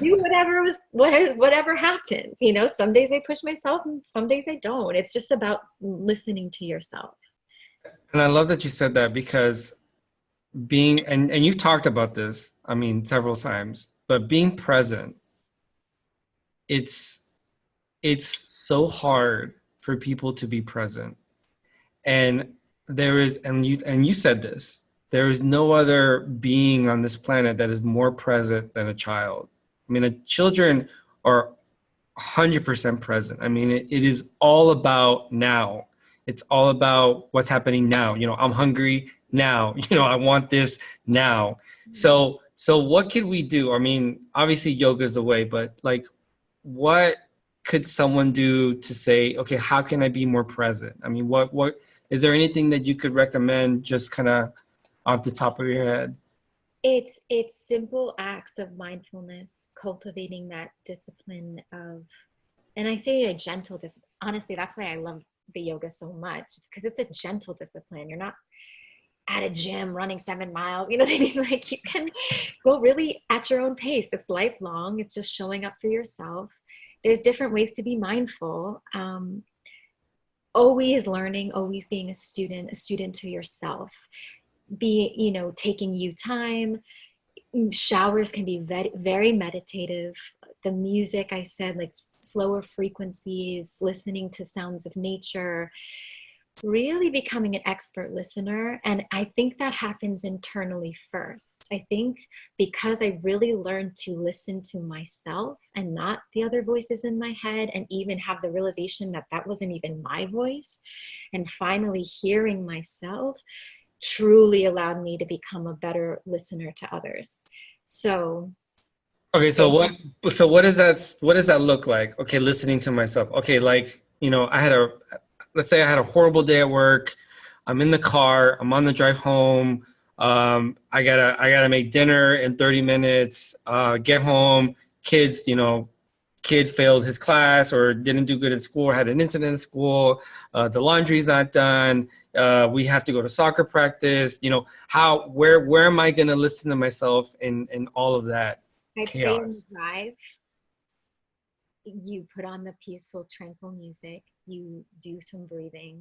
do whatever happens. Some days I push myself and some days I don't. It's just about listening to yourself. And I love that you said that, because and you've talked about this, I mean, several times, but being present, it's so hard for people to be present. And you said this, there is no other being on this planet that is more present than a child. I mean, children are 100% present. I mean, it is all about now. It's all about what's happening now. I'm hungry now. I want this now. So what could we do? I mean, obviously yoga is the way, but like, what could someone do to say, okay, how can I be more present? I mean, what is there anything that you could recommend, just kind of off the top of your head? It's simple acts of mindfulness, cultivating that discipline of, and I say a gentle discipline. Honestly, that's why I love the yoga so much. It's because it's a gentle discipline. You're not at a gym running 7 miles. You know what I mean? Like, you can go really at your own pace. It's lifelong. It's just showing up for yourself. There's different ways to be mindful. Always learning, always being a student to yourself. Taking you time. Showers can be very, very meditative. The music, I said, like slower frequencies, listening to sounds of nature, really becoming an expert listener. And I think that happens internally first. I think because I really learned to listen to myself and not the other voices in my head, and even have the realization that that wasn't even my voice, and finally hearing myself truly allowed me to become a better listener to others. So Okay, so it's what does that look like? Okay, listening to myself. Okay, like, let's say I had a horrible day at work. I'm in the car, I'm on the drive home. I gotta make dinner in 30 minutes, get home, kids, kid failed his class or didn't do good in school, or had an incident in school, the laundry's not done, we have to go to soccer practice, where am I gonna listen to myself in all of that I'd say in the chaos? drive, you put on the peaceful, tranquil music, you do some breathing.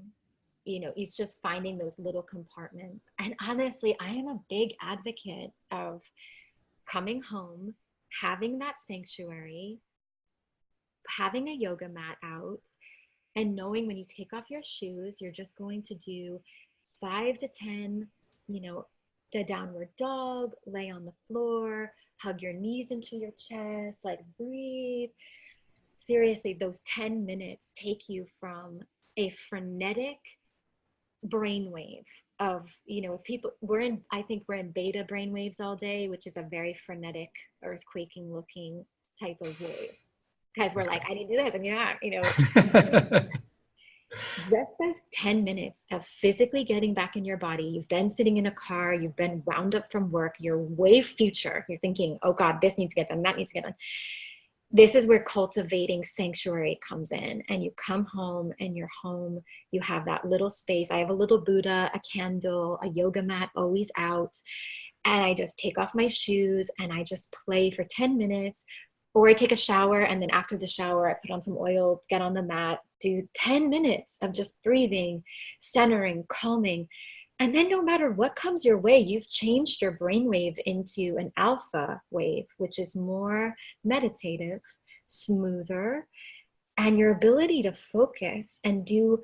It's just finding those little compartments. And honestly, I am a big advocate of coming home, having that sanctuary, having a yoga mat out, and knowing when you take off your shoes, you're just going to do 5 to 10, you know, the downward dog, lay on the floor, hug your knees into your chest, like breathe. Seriously, those 10 minutes take you from a frenetic brainwave of, if people, I think we're in beta brainwaves all day, which is a very frenetic, earthquaking looking type of wave. Because we're like, I need to do this, and you're not, just those 10 minutes of physically getting back in your body. You've been sitting in a car, you've been wound up from work, you're way future. You're thinking, oh God, this needs to get done, that needs to get done. This is where cultivating sanctuary comes in. And you come home, and you're home, you have that little space. I have a little Buddha, a candle, a yoga mat always out. And I just take off my shoes and I just play for 10 minutes. Or I take a shower, and then after the shower, I put on some oil, get on the mat, do 10 minutes of just breathing, centering, calming. And then no matter what comes your way, you've changed your brainwave into an alpha wave, which is more meditative, smoother, and your ability to focus and do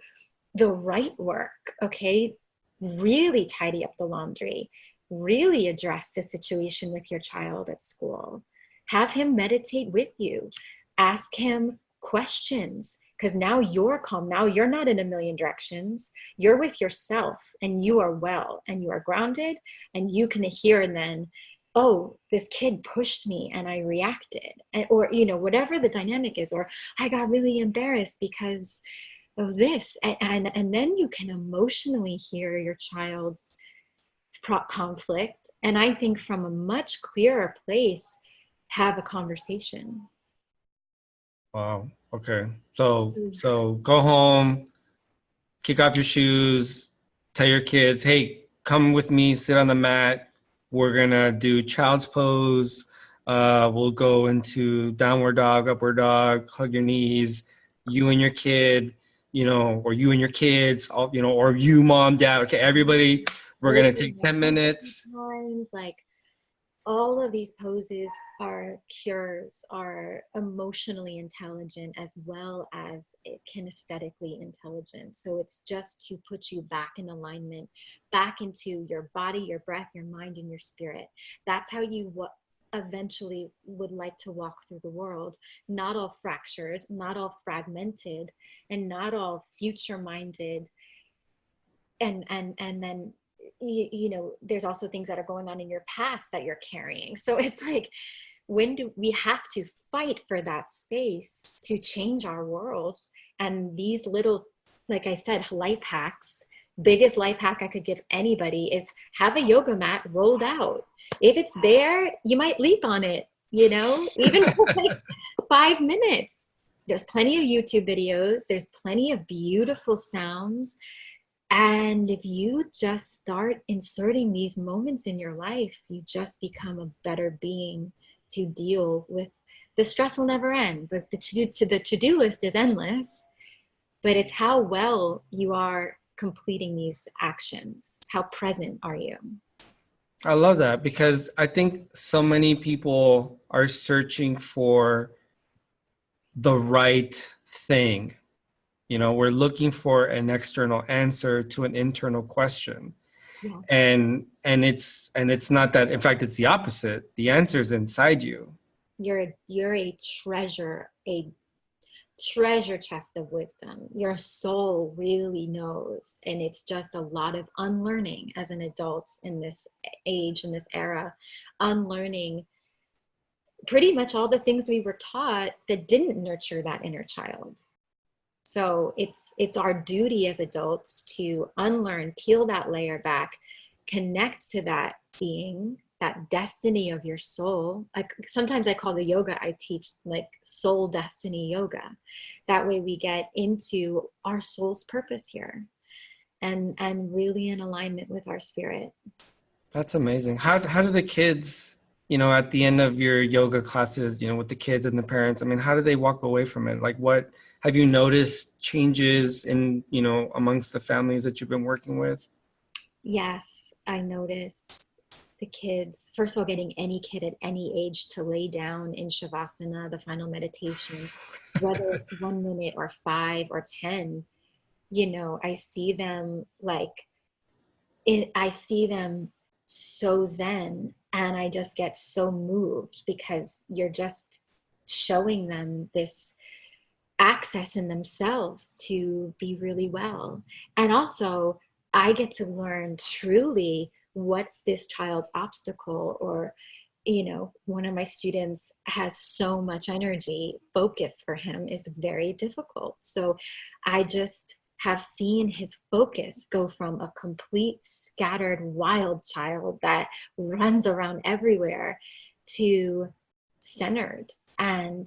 the right work, okay? Really tidy up the laundry, really address the situation with your child at school. Have him meditate with you, ask him questions, because now you're calm. Now you're not in a million directions. You're with yourself, and you are well, and you are grounded, and you can hear, and then, oh, this kid pushed me and I reacted. Or, whatever the dynamic is, or I got really embarrassed because of this. And then you can emotionally hear your child's conflict. And I think from a much clearer place, have a conversation. Wow. Okay. So go home, kick off your shoes, tell your kids, hey, come with me, sit on the mat. We're gonna do child's pose. We'll go into downward dog, upward dog, hug your knees, you and your kid, or you and your kids, all, or you, mom, dad. Okay, everybody, we're gonna take 10 minutes. Like, all of these poses are cures, are emotionally intelligent as well as kinesthetically intelligent. So it's just to put you back in alignment, back into your body, your breath, your mind, and your spirit. That's how you eventually would like to walk through the world, not all fractured, not all fragmented, and not all future minded. And then there's also things that are going on in your past that you're carrying. So it's like, when do we have to fight for that space to change our world? And these little, like I said, life hacks, biggest life hack I could give anybody is have a yoga mat rolled out. If it's there, you might leap on it, even for like 5 minutes. There's plenty of YouTube videos, there's plenty of beautiful sounds. And if you just start inserting these moments in your life, you just become a better being to deal with. The stress will never end. The to-do list is endless, but it's how well you are completing these actions. How present are you? I love that, because I think so many people are searching for the right thing. We're looking for an external answer to an internal question. Yeah. And it's not that. In fact, it's the opposite. The answer is inside you. You're a treasure chest of wisdom. Your soul really knows. And it's just a lot of unlearning as an adult in this age, in this era, unlearning pretty much all the things we were taught that didn't nurture that inner child. So it's our duty as adults to unlearn, peel that layer back, connect to that being, that destiny of your soul. Like sometimes I call the yoga I teach like soul destiny yoga. That way we get into our soul's purpose here and really in alignment with our spirit. That's amazing. How do the kids, at the end of your yoga classes, with the kids and the parents, I mean, how do they walk away from it? Like, what have you noticed changes in, amongst the families that you've been working with? Yes, I notice the kids, first of all, getting any kid at any age to lay down in Shavasana, the final meditation, whether it's 1 minute or 5 or 10, I see them I see them so zen, and I just get so moved because you're just showing them this access in themselves to be really well. And also, I get to learn truly what's this child's obstacle, or one of my students has so much energy. Focus for him is very difficult. So I just have seen his focus go from a complete scattered wild child that runs around everywhere to centered. And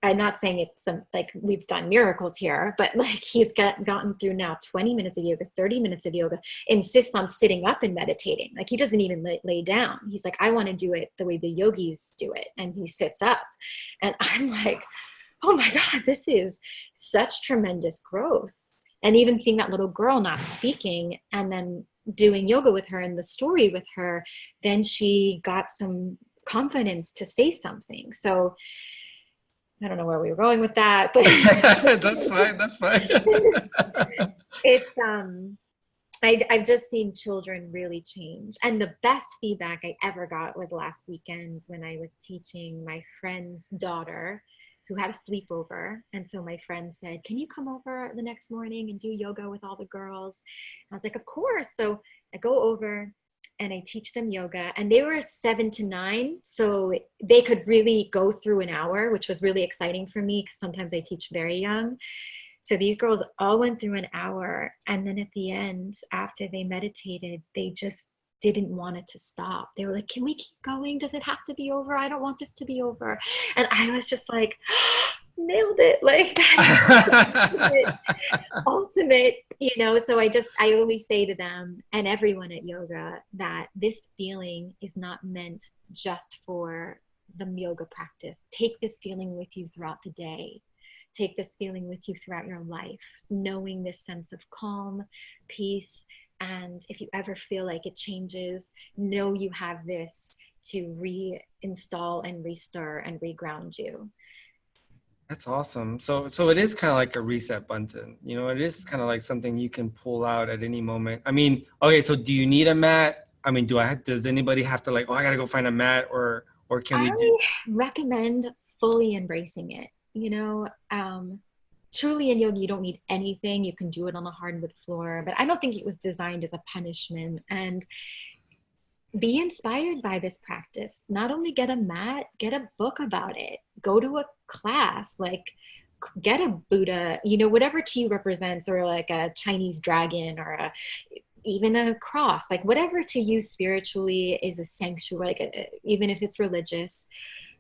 I'm not saying it's like we've done miracles here, but like he's gotten through now 20 minutes of yoga, 30 minutes of yoga, insists on sitting up and meditating. Like he doesn't even lay down. He's like, I want to do it the way the yogis do it. And he sits up. And I'm like, oh my God, this is such tremendous growth. And even seeing that little girl not speaking and then doing yoga with her and the story with her, then she got some confidence to say something. So I don't know where we were going with that, but That's fine. That's fine. it's I've just seen children really change. And the best feedback I ever got was last weekend when I was teaching my friend's daughter who had a sleepover. And so my friend said, can you come over the next morning and do yoga with all the girls? And I was like, of course. So I go over and I teach them yoga, and they were 7 to 9. So they could really go through an hour, which was really exciting for me because sometimes I teach very young. So these girls all went through an hour. And then at the end, after they meditated, they just didn't want it to stop. They were like, can we keep going? Does it have to be over? I don't want this to be over. And I was just like, nailed it. Like that ultimate, so I always say to them and everyone at yoga that this feeling is not meant just for the yoga practice. Take this feeling with you throughout the day. Take this feeling with you throughout your life, knowing this sense of calm, peace. And if you ever feel like it changes, know you have this to reinstall and restir and reground you. That's awesome. So it is kind of like a reset button. It is kind of like something you can pull out at any moment. I mean, okay, so do you need a mat? I mean, does anybody have to like, oh, I gotta go find a mat, or can we do? I recommend fully embracing it. Truly in yoga, you don't need anything. You can do it on the hardwood floor, but I don't think it was designed as a punishment. And be inspired by this practice. Not only get a mat, get a book about it. Go to a class, like get a Buddha, whatever to you represents, or like a Chinese dragon, or even a cross, like whatever to you spiritually is a sanctuary, like even if it's religious.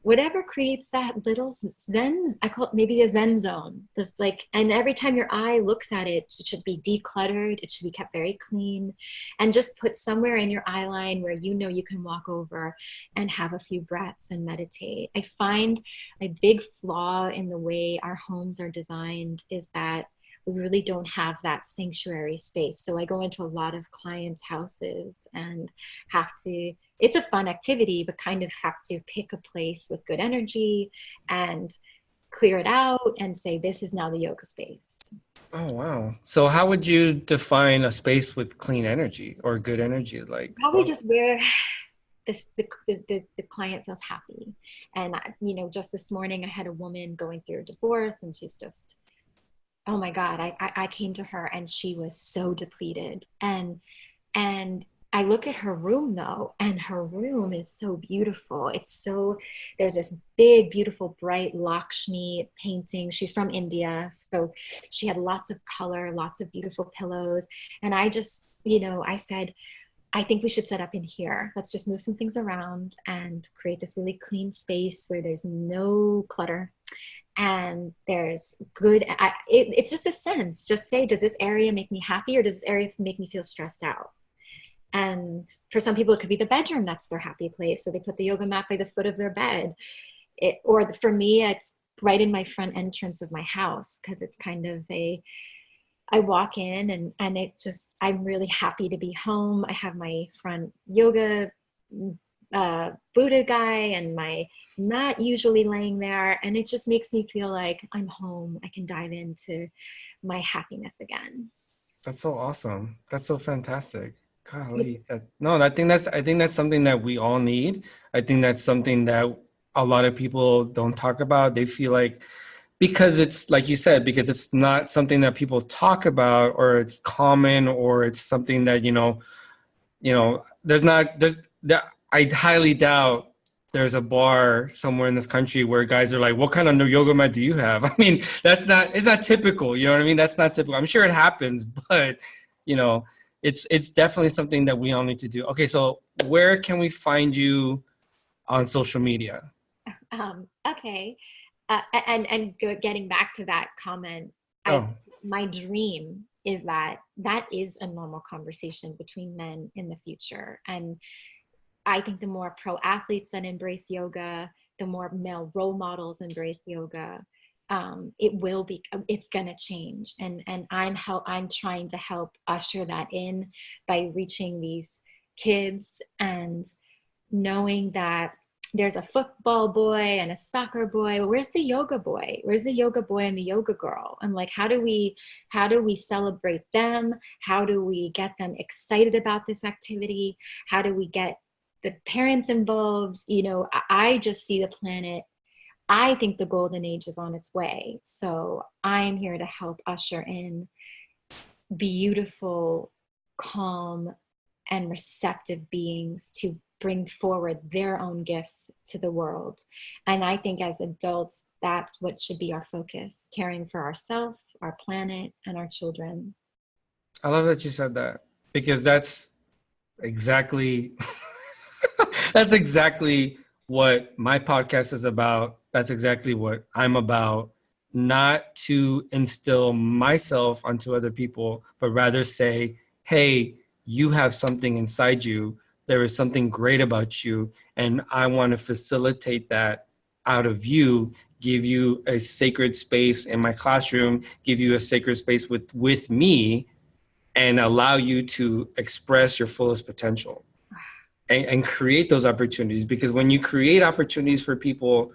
Whatever creates that little zen, I call it maybe a zen zone. Just like, and every time your eye looks at it, it should be decluttered. It should be kept very clean, and just put somewhere in your eye line where you can walk over and have a few breaths and meditate. I find a big flaw in the way our homes are designed is that we really don't have that sanctuary space. So I go into a lot of clients' houses and it's a fun activity, but kind of have to pick a place with good energy and clear it out and say, this is now the yoga space. Oh, wow. So how would you define a space with clean energy or good energy? Like, Probably well, just where the client feels happy. And just this morning I had a woman going through a divorce, and she's just, oh my God, I came to her and she was so depleted. And I look at her room though, and her room is so beautiful. There's this big, beautiful, bright Lakshmi painting. She's from India. So she had lots of color, lots of beautiful pillows. And I just, I said, I think we should set up in here. Let's just move some things around and create this really clean space where there's no clutter and there's it's just a sense. Just say, does this area make me happy, or does this area make me feel stressed out? And for some people, it could be the bedroom that's their happy place. So they put the yoga mat by the foot of their bed. For me, it's right in my front entrance of my house, because it's kind of I walk in, and I'm really happy to be home. I have my front yoga Buddha guy and my mat usually laying there. And it just makes me feel like I'm home. I can dive into my happiness again. that's so awesome. That's so fantastic. Yeah. Golly, no, I think that's something that we all need. I think that's something that a lot of people don't talk about. They feel like because it's like you said, because it's not something that people talk about, or it's common, or it's something that there's that I highly doubt there's a bar somewhere in this country where guys are like, what kind of yoga mat do you have? I mean, it's not typical, you know what I mean? That's not typical. I'm sure it happens, but you know, it's definitely something that we all need to do. Okay, so where can we find you on social media? Okay. Getting back to that comment, I Oh, my dream is that is a normal conversation between men in the future. And I think the more pro athletes that embrace yoga, the more male role models embrace yoga, it's going to change. And I'm trying to help usher that in by reaching these kids and knowing that there's a football boy and a soccer boy, but where's the yoga boy? Where's the yoga boy and the yoga girl? And like, how do we celebrate them? How do we get them excited about this activity? How do we get the parents involved? I just see the planet. I think the golden age is on its way. So I'm here to help usher in beautiful, calm, and receptive beings to bring forward their own gifts to the world. And I think as adults, that's what should be our focus: caring for ourselves, our planet, and our children. I love that you said that because that's exactly that's exactly what my podcast is about. That's exactly what I'm about. Not to instill myself onto other people, but rather say, hey, you have something inside you. There is something great about you. And I want to facilitate that out of you, give you a sacred space in my classroom, give you a sacred space with me, and allow you to express your fullest potential and create those opportunities, because when you create opportunities for people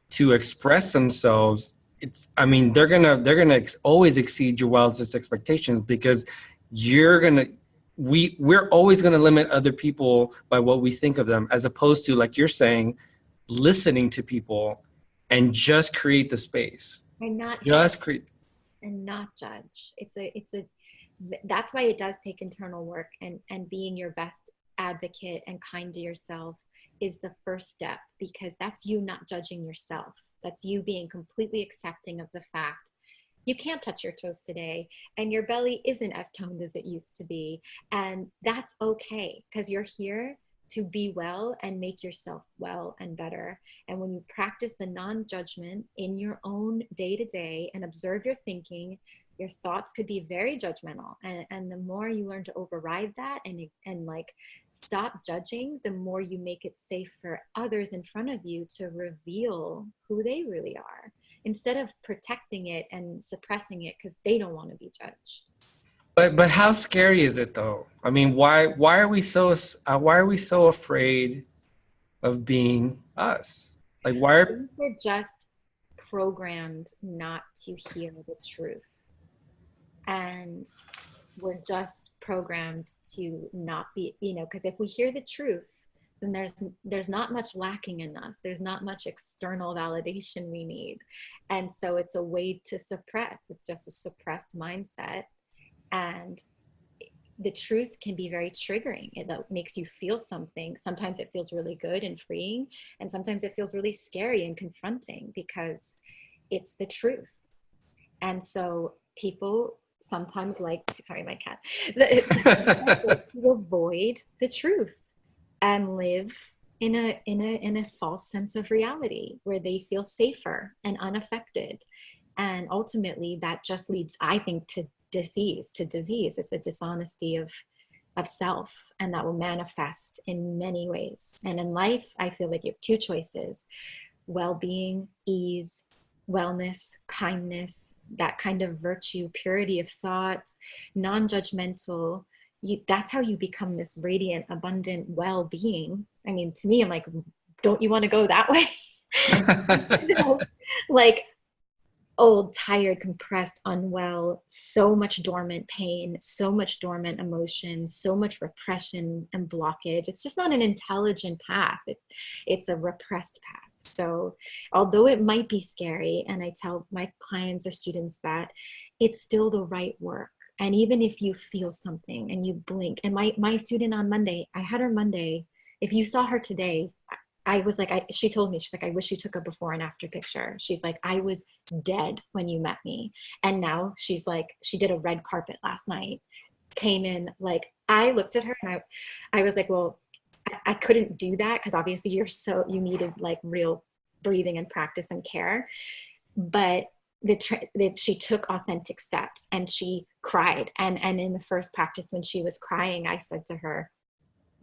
to express themselves, it's I mean they're gonna always exceed your wildest expectations, because you're gonna we're always gonna limit other people by what we think of them, as opposed to, like you're saying, listening to people and just create the space, And not judge. just create. And not judge. It's a that's why it does take internal work, and being your best advocate and kind to yourself is the first step, because that's you not judging yourself. That's you being completely accepting of the fact you can't touch your toes today, and your belly isn't as toned as it used to be. And that's okay, because you're here to be well and make yourself well and better. And when you practice the non-judgment in your own day to day and observe your thinking, your thoughts could be very judgmental. And the more you learn to override that and like stop judging, the more you make it safe for others in front of you to reveal who they really are, instead of protecting it and suppressing it because they don't want to be judged. But how scary is it though? I mean, why are we so afraid of being us? Like why I are think we're just programmed not to hear the truth. And we're just programmed to not be, because if we hear the truth, then there's not much lacking in us. There's not much external validation we need. And so it's a way to suppress. It's just a suppressed mindset. And the truth can be very triggering. It makes you feel something. Sometimes it feels really good and freeing, and sometimes it feels really scary and confronting because it's the truth. And so people sometimes sorry, my cat, like to avoid the truth and live in a false sense of reality where they feel safer and unaffected. And ultimately that just leads, I think, to disease. It's a dishonesty of self, and that will manifest in many ways. And in life, I feel like you have two choices: well-being, ease, wellness, kindness, that kind of virtue, purity of thought, non-judgmental. That's how you become this radiant, abundant well-being. I mean, to me, I'm like, don't you want to go that way? Like old, tired, compressed, unwell, so much dormant pain, so much dormant emotion, so much repression and blockage. It's just not an intelligent path. It's a repressed path. So although it might be scary, and I tell my clients or students that, it's still the right work. And even if you feel something and you blink, and my student on Monday, I had her Monday. If you saw her today, I was like, she told me, she's like, I wish you took a before and after picture. She's like, I was dead when you met me. And now she's like, she did a red carpet last night, came in, like, I looked at her and I was like, well, I couldn't do that because obviously you needed like real breathing and practice and care. But she took authentic steps and she cried. And in the first practice, when she was crying, I said to her,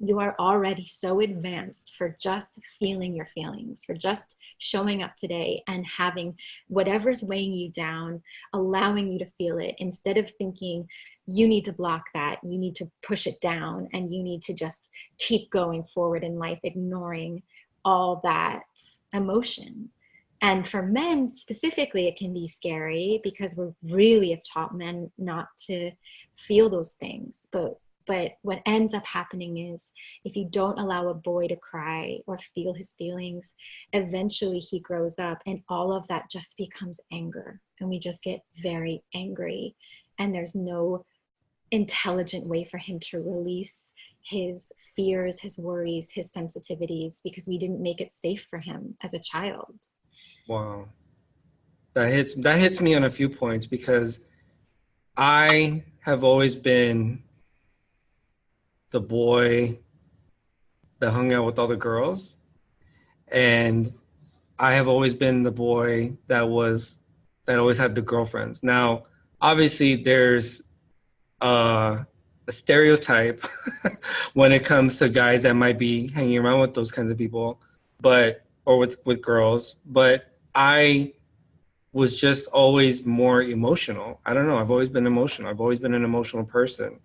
you are already so advanced for just feeling your feelings, for just showing up today and having whatever's weighing you down, allowing you to feel it, instead of thinking you need to block that, you need to push it down, and you need to just keep going forward in life, ignoring all that emotion. And for men specifically, it can be scary because we're really have taught men not to feel those things. But what ends up happening is, if you don't allow a boy to cry or feel his feelings, eventually he grows up and all of that just becomes anger. And we just get very angry. And there's no intelligent way for him to release his fears, his worries, his sensitivities, because we didn't make it safe for him as a child. Wow. That hits me on a few points, because I have always been the boy that hung out with all the girls, and I have always been the boy that always had the girlfriends. Now, obviously, there's a stereotype when it comes to guys that might be hanging around with those kinds of people, or with girls. But I was just always more emotional. I don't know. I've always been emotional. I've always been an emotional person.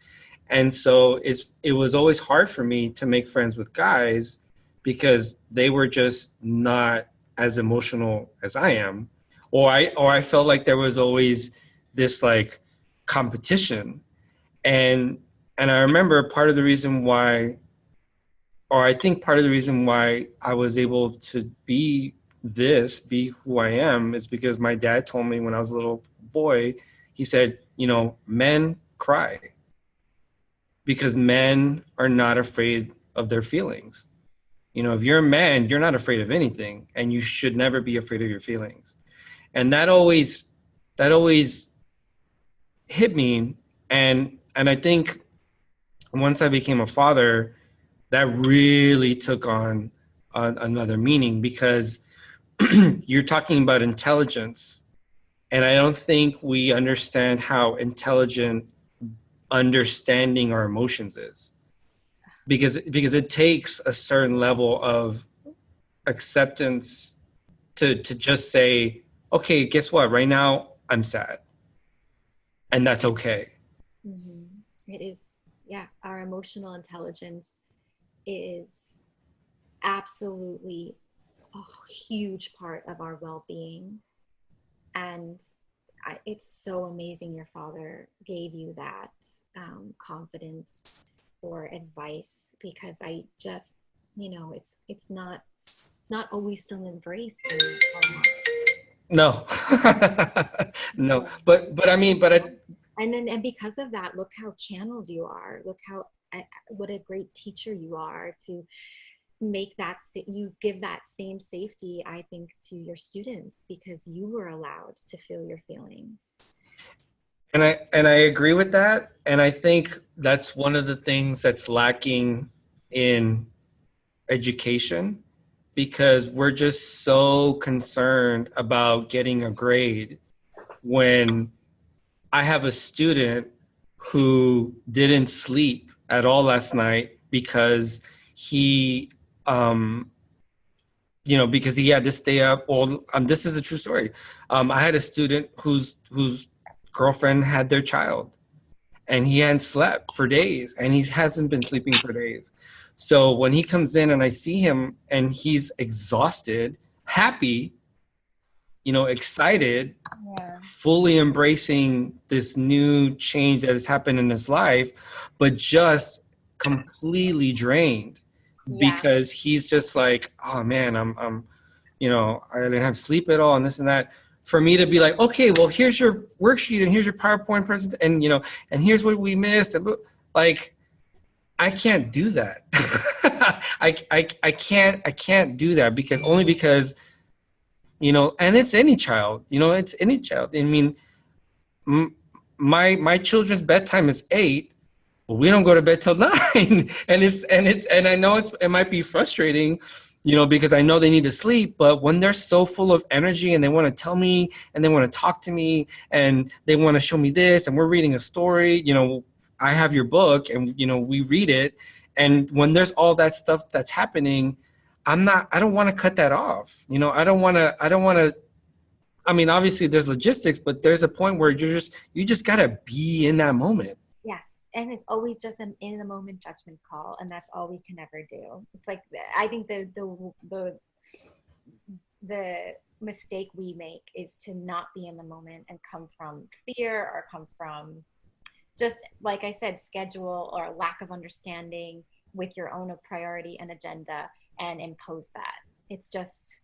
And so it was always hard for me to make friends with guys because they were just not as emotional as I am. Or I felt like there was always this like competition. And I remember part of the reason why, or I think part of the reason why I was able to be who I am, is because my dad told me when I was a little boy, he said, men cry because men are not afraid of their feelings. If you're a man, you're not afraid of anything, and you should never be afraid of your feelings. And that always hit me. And I think once I became a father, that really took on another meaning, because you're talking about intelligence. And I don't think we understand how intelligent understanding our emotions is, because it takes a certain level of acceptance to just say, okay, guess what? Right now I'm sad, and that's okay. Mm-hmm. It is, yeah, our emotional intelligence is absolutely a huge part of our well-being. And it's so amazing your father gave you that confidence or advice, because I just, it's not always still embraced in our lives. No. No. No. But I mean, but I, And because of that, look how channeled you are. Look how what a great teacher you are to make that you give that same safety, I think, to your students, because you were allowed to feel your feelings. and I agree with that. And I think that's one of the things that's lacking in education, because we're just so concerned about getting a grade. When I have a student who didn't sleep at all last night because he because he had to stay up all. This is a true story. I had a student whose girlfriend had their child, and he hadn't slept for days, and he hasn't been sleeping for days. So when he comes in and I see him and he's exhausted, happy, excited, Yeah. fully embracing this new change that has happened in his life, but just completely drained, Yeah. because he's just like, oh man, I didn't have sleep at all, and this and that. For me to be like, okay, well, here's your worksheet and here's your PowerPoint present, and here's what we missed, and like, I can't do that. I can't do that, because only because, and it's any child, it's any child. I mean, my children's bedtime is 8, but we don't go to bed till 9. And I know it might be frustrating, because I know they need to sleep, but when they're so full of energy and they want to tell me and they want to talk to me and they want to show me this, and we're reading a story, I have your book, and we read it, and when there's all that stuff that's happening, I don't want to cut that off. I don't want to. I mean, obviously there's logistics, but there's a point where you just gotta be in that moment. Yes. And it's always just an in the moment judgment call, and that's all we can ever do. It's like, I think the mistake we make is to not be in the moment and come from fear, or come from, just like I said, schedule or lack of understanding with your own priority and agenda, and impose that. It's just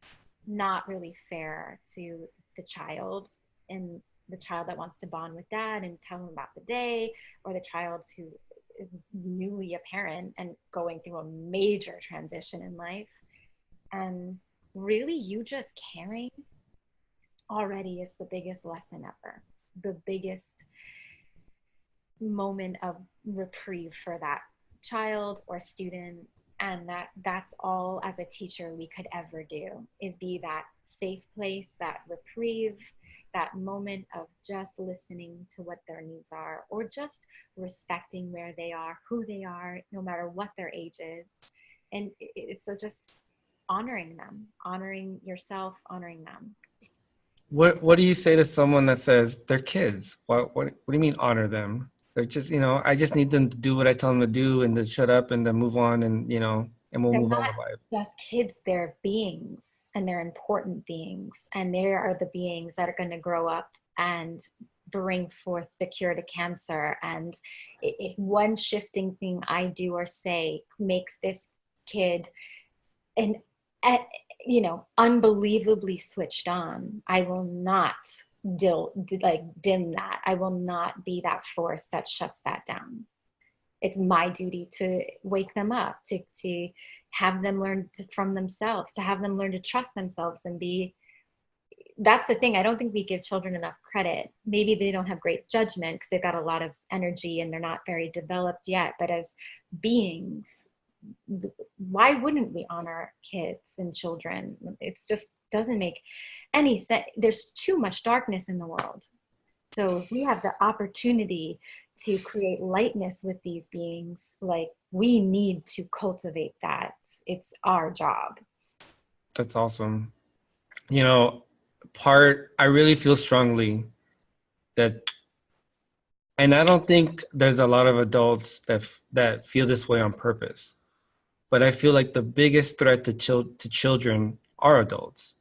not really fair to the child, and the child that wants to bond with dad and tell him about the day, or the child who is newly a parent and going through a major transition in life. And really, you just caring already is the biggest lesson ever, the biggest moment of reprieve for that child or student. And that's all, as a teacher, we could ever do, is be that safe place, that reprieve, that moment of just listening to what their needs are, or just respecting where they are, who they are, no matter what their age is. And it's just honoring them, honoring yourself, honoring them. What do you say to someone that says they're kids? What do you mean honor them? They're just, I just need them to do what I tell them to do, and to shut up and to move on, and we'll They're move on not with life. just kids, they're beings, and they're important beings. And they are the beings that are going to grow up and bring forth the cure to cancer. And if one shifting thing I do or say makes this kid an unbelievably switched on, I will not dim that. I will not be that force that shuts that down. It's my duty to wake them up, to have them learn from themselves, to have them learn to trust themselves and be. That's the thing. I don't think we give children enough credit. Maybe they don't have great judgment because they've got a lot of energy and they're not very developed yet. But as beings, why wouldn't we honor kids and children? It's just doesn't make any sense. There's too much darkness in the world. So if we have the opportunity to create lightness with these beings, like, we need to cultivate that. It's our job. That's awesome. You know, I really feel strongly that, and I don't think there's a lot of adults that feel this way on purpose, but I feel like the biggest threat to children are adults.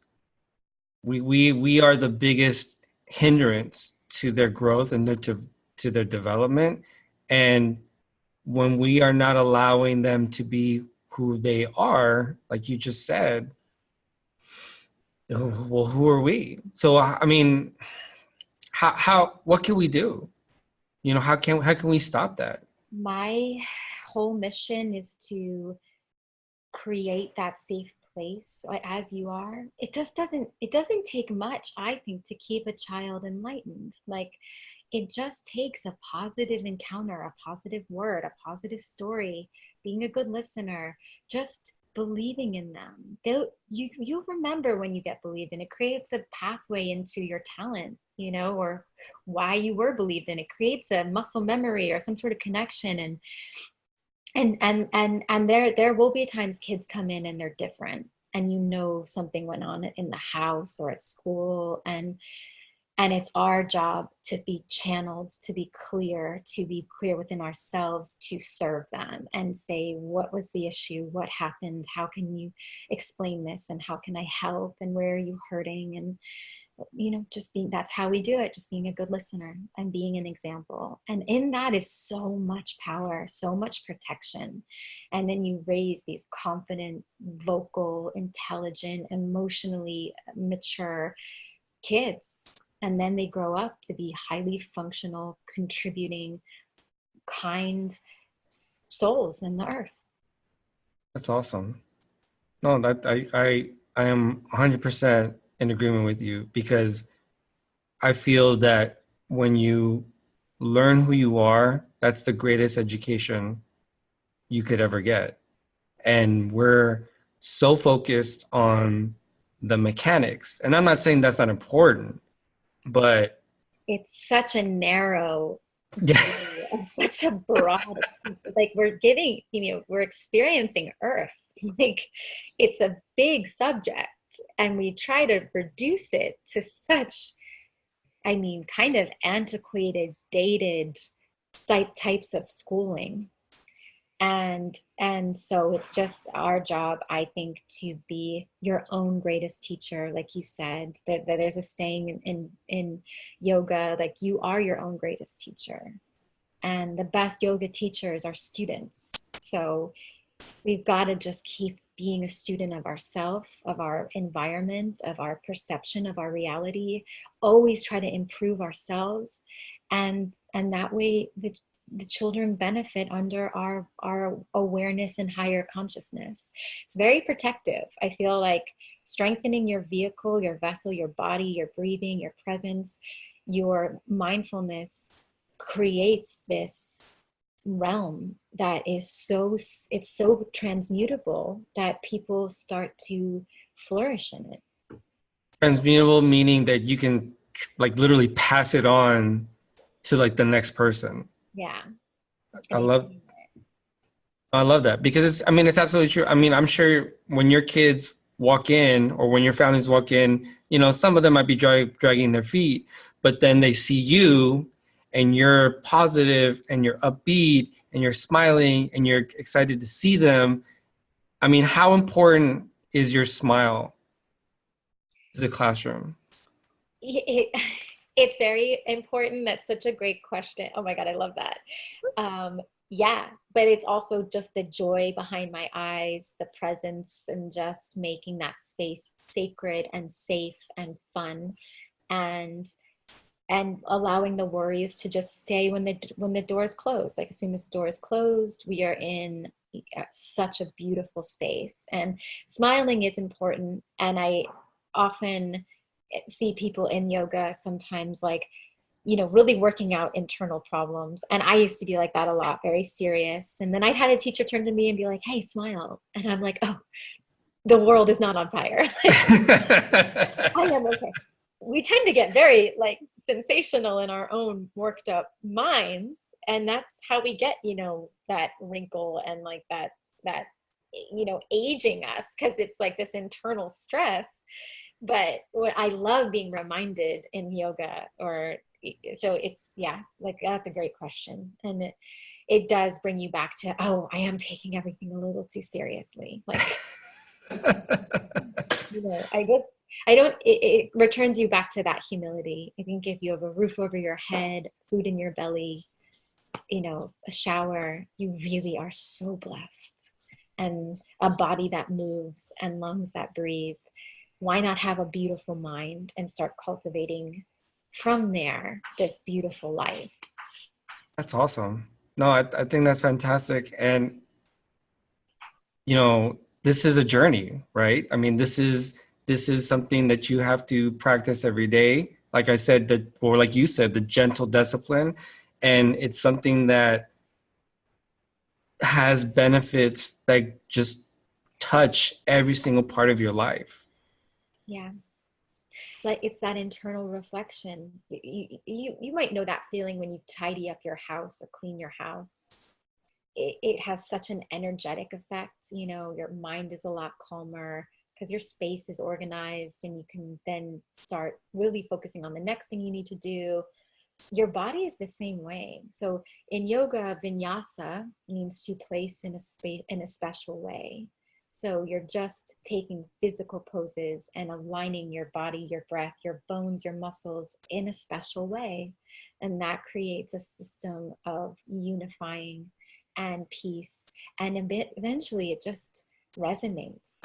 We are the biggest hindrance to their growth and to their development. And when we are not allowing them to be who they are, like you just said, well, who are we? So, I mean, what can we do? You know, how can we stop that? My whole mission is to create that safe place as you are. It doesn't take much, I think, to keep a child enlightened. Like, it just takes a positive encounter, a positive word, a positive story, being a good listener, just believing in them. You'll remember when you get believed in. It creates a pathway into your talent, or why you were believed in. It creates a muscle memory or some sort of connection. And there will be times kids come in and they're different, and something went on in the house or at school, and it's our job to be channeled, to be clear within ourselves, to serve them and say, what was the issue? What happened? How can you explain this? And how can I help? And where are you hurting? And, just being, that's how we do it. Just being a good listener and being an example. And in that is so much power, so much protection. And then you raise these confident, vocal, intelligent, emotionally mature kids, and then they grow up to be highly functional, contributing, kind souls in the earth. That's awesome. No, that I am 100% in agreement with you, because I feel that when you learn who you are, that's the greatest education you could ever get. And we're so focused on the mechanics. And I'm not saying that's not important, but It's such a narrow yeah. view and such a broad, like, we're experiencing earth. Like, it's a big subject, and we try to reduce it to such, kind of antiquated, dated types of schooling. And so it's just our job, I think, to be your own greatest teacher. Like you said, that there's a saying in yoga, like, you are your own greatest teacher, and the best yoga teachers are students. So we've got to just keep being a student of ourself, of our environment, of our perception of our reality, always try to improve ourselves. And that way the children benefit under our awareness and higher consciousness. It's very protective. I feel like strengthening your vehicle, your vessel, your body, your breathing, your presence, your mindfulness creates this realm that is it's so transmutable that people start to flourish in it. Transmutable meaning that you can like literally pass it on to like the next person. Yeah. I love I love that, because it's absolutely true. I mean, I'm sure when your kids walk in, or when your families walk in, some of them might be dragging their feet, but then they see you and you're positive and you're upbeat and you're smiling and you're excited to see them. I mean, how important is your smile to the classroom? It's very important. That's such a great question. Oh my God, I love that. Yeah, but it's also just the joy behind my eyes, the presence, and just making that space sacred and safe and fun, and allowing the worries to just stay when the door is closed. Like, as soon as the door is closed, we are in such a beautiful space. And smiling is important. And I often see people in yoga sometimes, like, really working out internal problems. And I used to be like that a lot, very serious. And then I had a teacher turn to me and be like, hey, smile. And I'm like, oh, the world is not on fire. I am okay. We tend to get very like sensational in our own worked up minds. And that's how we get, that wrinkle and like that, aging us, because it's like this internal stress. But what I love being reminded in yoga, so it's, yeah, like, that's a great question. And it does bring you back to, oh, I am taking everything a little too seriously. Like, I guess I don't, it returns you back to that humility. I think if you have a roof over your head, food in your belly, a shower, you really are so blessed. And a body that moves and lungs that breathe. Why not have a beautiful mind and start cultivating from there this beautiful life? That's awesome. No, I think that's fantastic. And, you know, this is a journey, right? I mean, this is something that you have to practice every day. Like I said, or like you said, the gentle discipline. And it's something that has benefits that just touch every single part of your life. Yeah. But it's that internal reflection. You might know that feeling when you tidy up your house or clean your house. It has such an energetic effect. Your mind is a lot calmer because your space is organized, and you can then start really focusing on the next thing you need to do. Your body is the same way. So in yoga, vinyasa means to place in a space in a special way. So you're just taking physical poses and aligning your body, your breath, your bones, your muscles in a special way. And that creates a system of unifying and peace. And eventually it just resonates.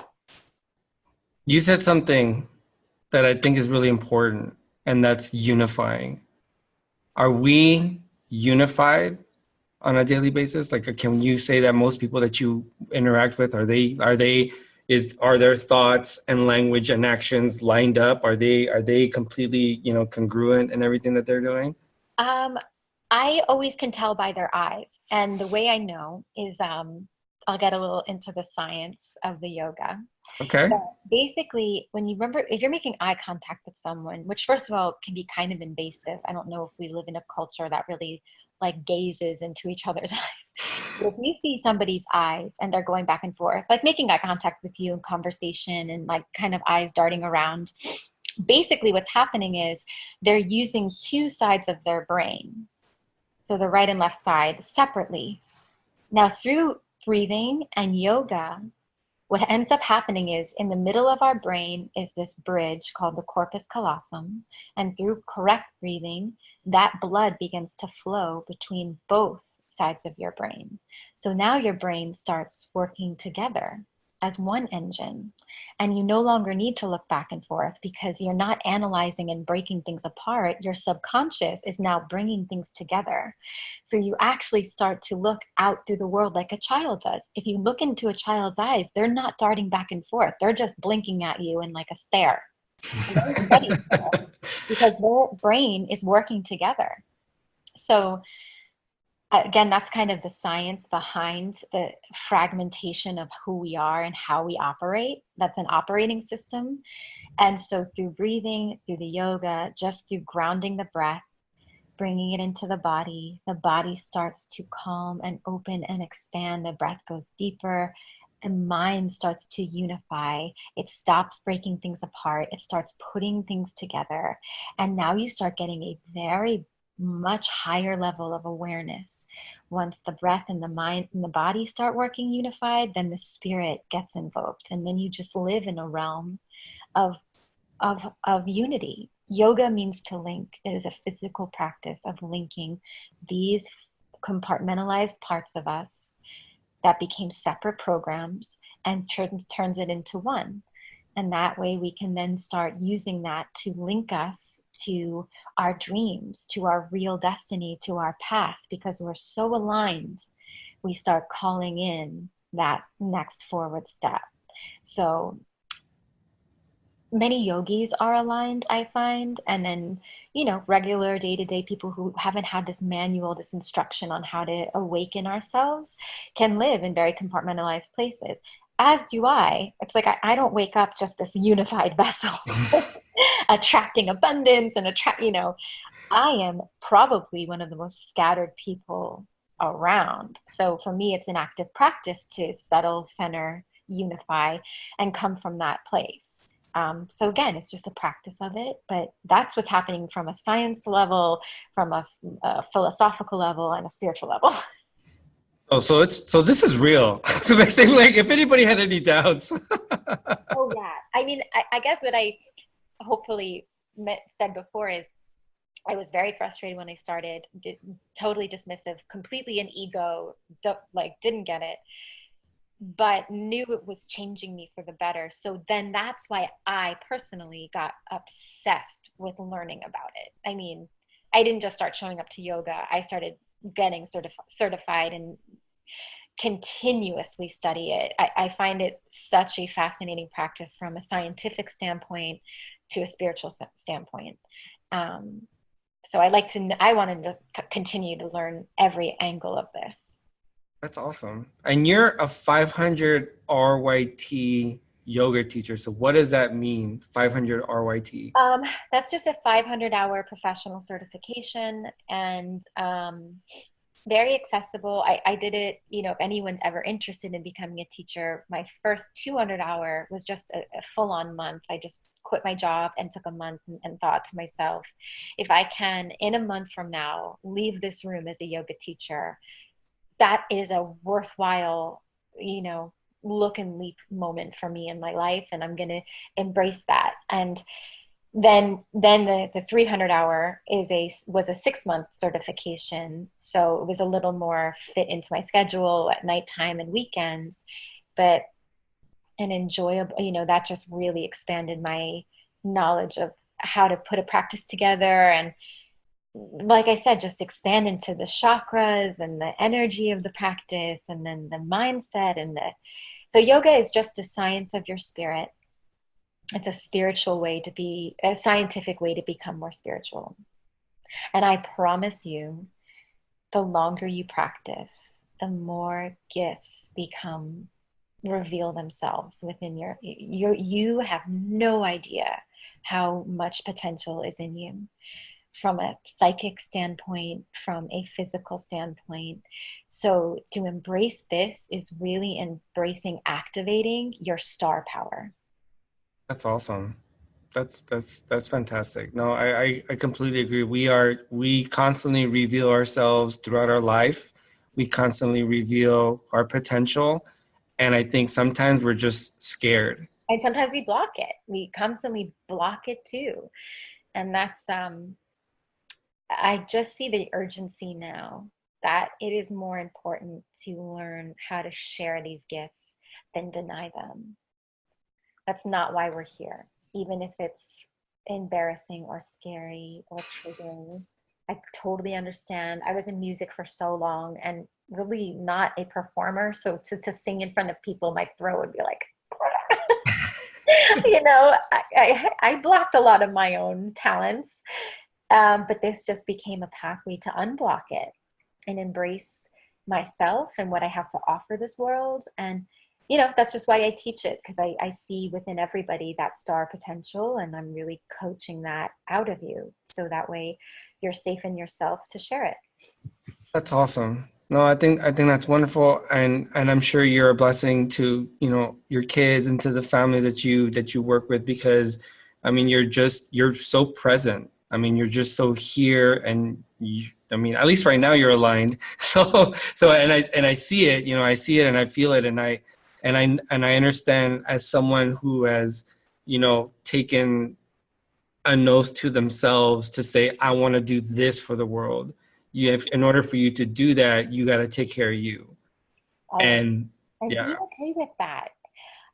You said something that I think is really important, and that's unifying. Are we unified on a daily basis? Like, can you say that most people that you interact with, are their thoughts and language and actions lined up? Are they completely, congruent in everything that they're doing? Um, I always can tell by their eyes. And the way I know is I'll get a little into the science of the yoga. Okay. But basically, when you remember, if you're making eye contact with someone, which first of all can be kind of invasive, I don't know if we live in a culture that really like gazes into each other's eyes. But if you see somebody's eyes and they're going back and forth, like making eye contact with you in conversation and like kind of eyes darting around, basically what's happening is they're using two sides of their brain. So the right and left side separately. Now, through breathing and yoga, what ends up happening is in the middle of our brain is this bridge called the corpus callosum. And through correct breathing, that blood begins to flow between both sides of your brain. So now your brain starts working together as one engine. And you no longer need to look back and forth because you're not analyzing and breaking things apart. Your subconscious is now bringing things together. So you actually start to look out through the world like a child does. If you look into a child's eyes, they're not darting back and forth. They're just blinking at you in like a stare. Because their brain is working together. So again, that's kind of the science behind the fragmentation of who we are and how we operate. That's an operating system. And so through breathing, through the yoga, just through grounding the breath, bringing it into the body starts to calm and open and expand. The breath goes deeper. The mind starts to unify. It stops breaking things apart. It starts putting things together. And now you start getting a very much higher level of awareness. Once the breath and the mind and the body start working unified, then the spirit gets invoked. And then you just live in a realm of unity. Yoga means to link. It is a physical practice of linking these compartmentalized parts of us that became separate programs and turns it into one. And that way we can then start using that to link us to our dreams, to our real destiny, to our path, because we're so aligned, we start calling in that next forward step. So many yogis are aligned, I find, and then, regular day-to-day people who haven't had this manual, this instruction on how to awaken ourselves can live in very compartmentalized places, as do I. It's like I don't wake up just this unified vessel attracting abundance and I am probably one of the most scattered people around. So for me, it's an active practice to settle, center, unify, and come from that place. So again, it's just a practice of it, but that's what's happening from a science level, from a philosophical level, and a spiritual level. Oh, so this is real. So basically, like, if anybody had any doubts. Oh yeah, I mean, I guess what I hopefully said before is I was very frustrated when I started, totally dismissive, completely an ego, like didn't get it, but knew it was changing me for the better. So then that's why I personally got obsessed with learning about it. I mean, I didn't just start showing up to yoga. I started getting certified and continuously study it. I find it such a fascinating practice from a scientific standpoint to a spiritual standpoint. Um, so I wanted to continue to learn every angle of this. That's awesome. And you're a 500 RYT yoga teacher. So what does that mean? 500 RYT. Um, that's just a 500-hour professional certification, and very accessible. I did it, if anyone's ever interested in becoming a teacher, my first 200-hour was just a full-on month. I just quit my job and took a month and thought to myself, if I can, in a month from now, leave this room as a yoga teacher, that is a worthwhile, look and leap moment for me in my life, and I'm going to embrace that. And then the 300-hour was a 6-month certification, so it was a little more fit into my schedule at nighttime and weekends, but an enjoyable, that just really expanded my knowledge of how to put a practice together. And like I said, just expand into the chakras and the energy of the practice, and then the mindset so yoga is just the science of your spirit. It's a spiritual way a scientific way to become more spiritual. And I promise you, the longer you practice, the more gifts reveal themselves within you have no idea how much potential is in you from a psychic standpoint, from a physical standpoint. So to embrace this is really embracing, activating your star power. That's awesome. That's fantastic. No, I completely agree. We constantly reveal ourselves throughout our life. We constantly reveal our potential. And I think sometimes we're just scared. And sometimes we block it. We constantly block it too. And that's I just see the urgency now that it is more important to learn how to share these gifts than deny them. That's not why we're here, even if it's embarrassing or scary or triggering. I totally understand. I was in music for so long and really not a performer. So to sing in front of people, my throat would be like, I blocked a lot of my own talents. But this just became a pathway to unblock it and embrace myself and what I have to offer this world. And, that's just why I teach it, because I see within everybody that star potential, and I'm really coaching that out of you. So that way you're safe in yourself to share it. That's awesome. No, I think that's wonderful, and I'm sure you're a blessing to your kids and to the families that you work with, because I mean you're so present. I mean you're just so here, and I mean at least right now you're aligned. So and I see it, I see it and I feel it, and I understand, as someone who has taken an oath to themselves to say, I want to do this for the world. In order for you to do that, you got to take care of you. Always. And And be yeah, okay with that.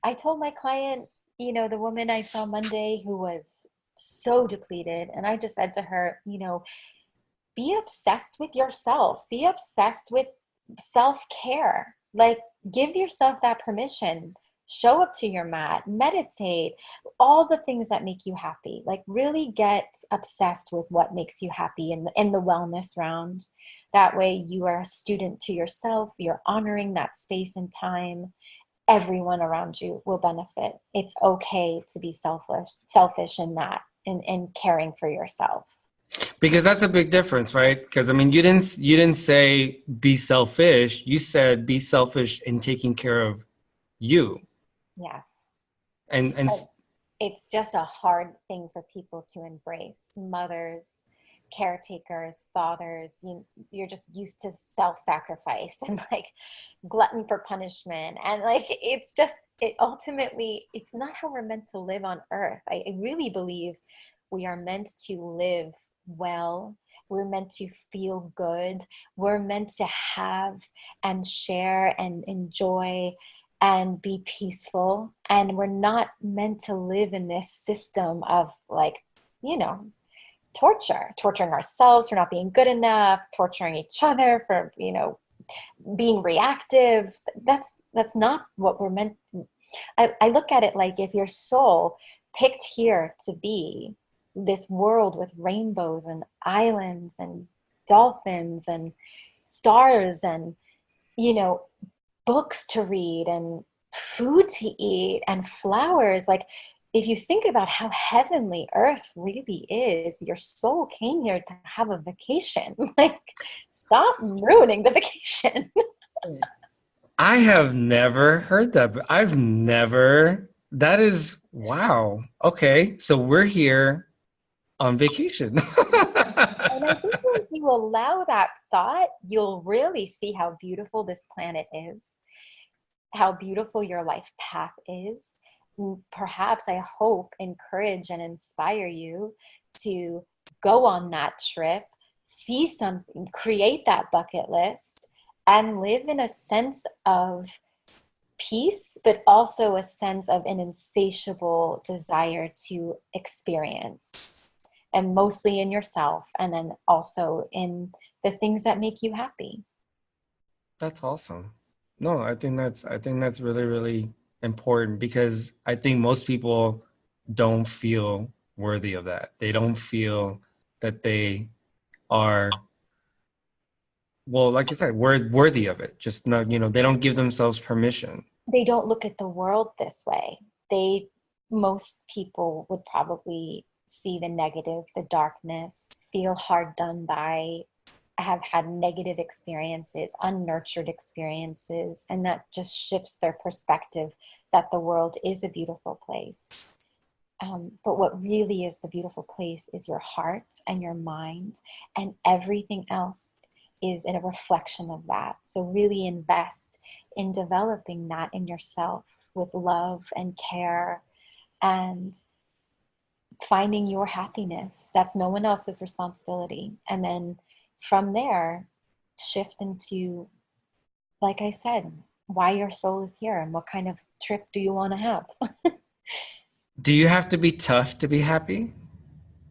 I told my client, the woman I saw Monday who was so depleted, and I just said to her, be obsessed with yourself, be obsessed with self-care. Like, give yourself that permission. Show up to your mat, meditate, all the things that make you happy. Like, really get obsessed with what makes you happy in the wellness round. That way you are a student to yourself, you're honoring that space and time. Everyone around you will benefit. It's okay to be selfish in that, and caring for yourself. because that's a big difference, right? Because I mean, you didn't say be selfish. You said be selfish in taking care of you. Yes. And And it's just a hard thing for people to embrace. Mothers, caretakers, fathers, you're just used to self-sacrifice and like glutton for punishment. And like, it's just, it ultimately, it's not how we're meant to live on earth. I really believe we are meant to live well. We're meant to feel good. We're meant to have and share and enjoy and be peaceful. And we're not meant to live in this system of like, you know, torturing ourselves for not being good enough, torturing each other for, being reactive. That's not what we're meant. I look at it like if your soul picked here to be this world with rainbows and islands and dolphins and stars and, you know, books to read and food to eat and flowers, like if you think about how heavenly earth really is, your soul came here to have a vacation. Like, stop ruining the vacation. I have never heard that, but that is, wow. Okay, so we're here on vacation. And I think once you allow that thought, you'll really see how beautiful this planet is, how beautiful your life path is. Perhaps, I hope, encourage and inspire you to go on that trip, see something, create that bucket list, and live in a sense of peace, but also a sense of an insatiable desire to experience, and mostly in yourself, and then also in the things that make you happy. That's awesome. No, I think that's really, really important because I think most people don't feel worthy of that. They don't feel that they are, well, like you said, worthy of it. Just not, they don't give themselves permission. They don't look at the world this way. They, most people would probably see the negative, the darkness, feel hard done by, have had negative experiences, unnurtured experiences, and that just shifts their perspective that the world is a beautiful place. But what really is the beautiful place is your heart and your mind, and everything else is in a reflection of that. So really invest in developing that in yourself with love and care, and finding your happiness. That's no one else's responsibility. And then from there, shift into, like I said, why your soul is here and what kind of trip do you want to have. Do you have to be tough to be happy?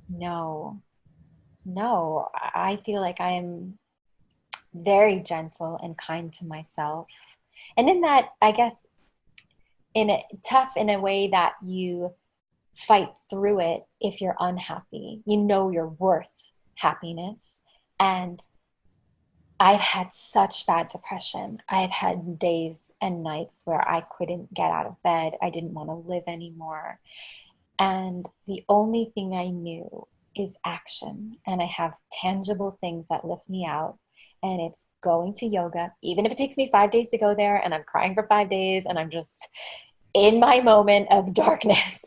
No, no, I feel like I am very gentle and kind to myself. And in that, I guess, in a tough in a way that you fight through it if you're unhappy. You know you're worth happiness. And I've had such bad depression. I've had days and nights where I couldn't get out of bed. I didn't want to live anymore. And the only thing I knew is action. And I have tangible things that lift me out. And it's going to yoga, even if it takes me 5 days to go there and I'm crying for 5 days and I'm just in my moment of darkness.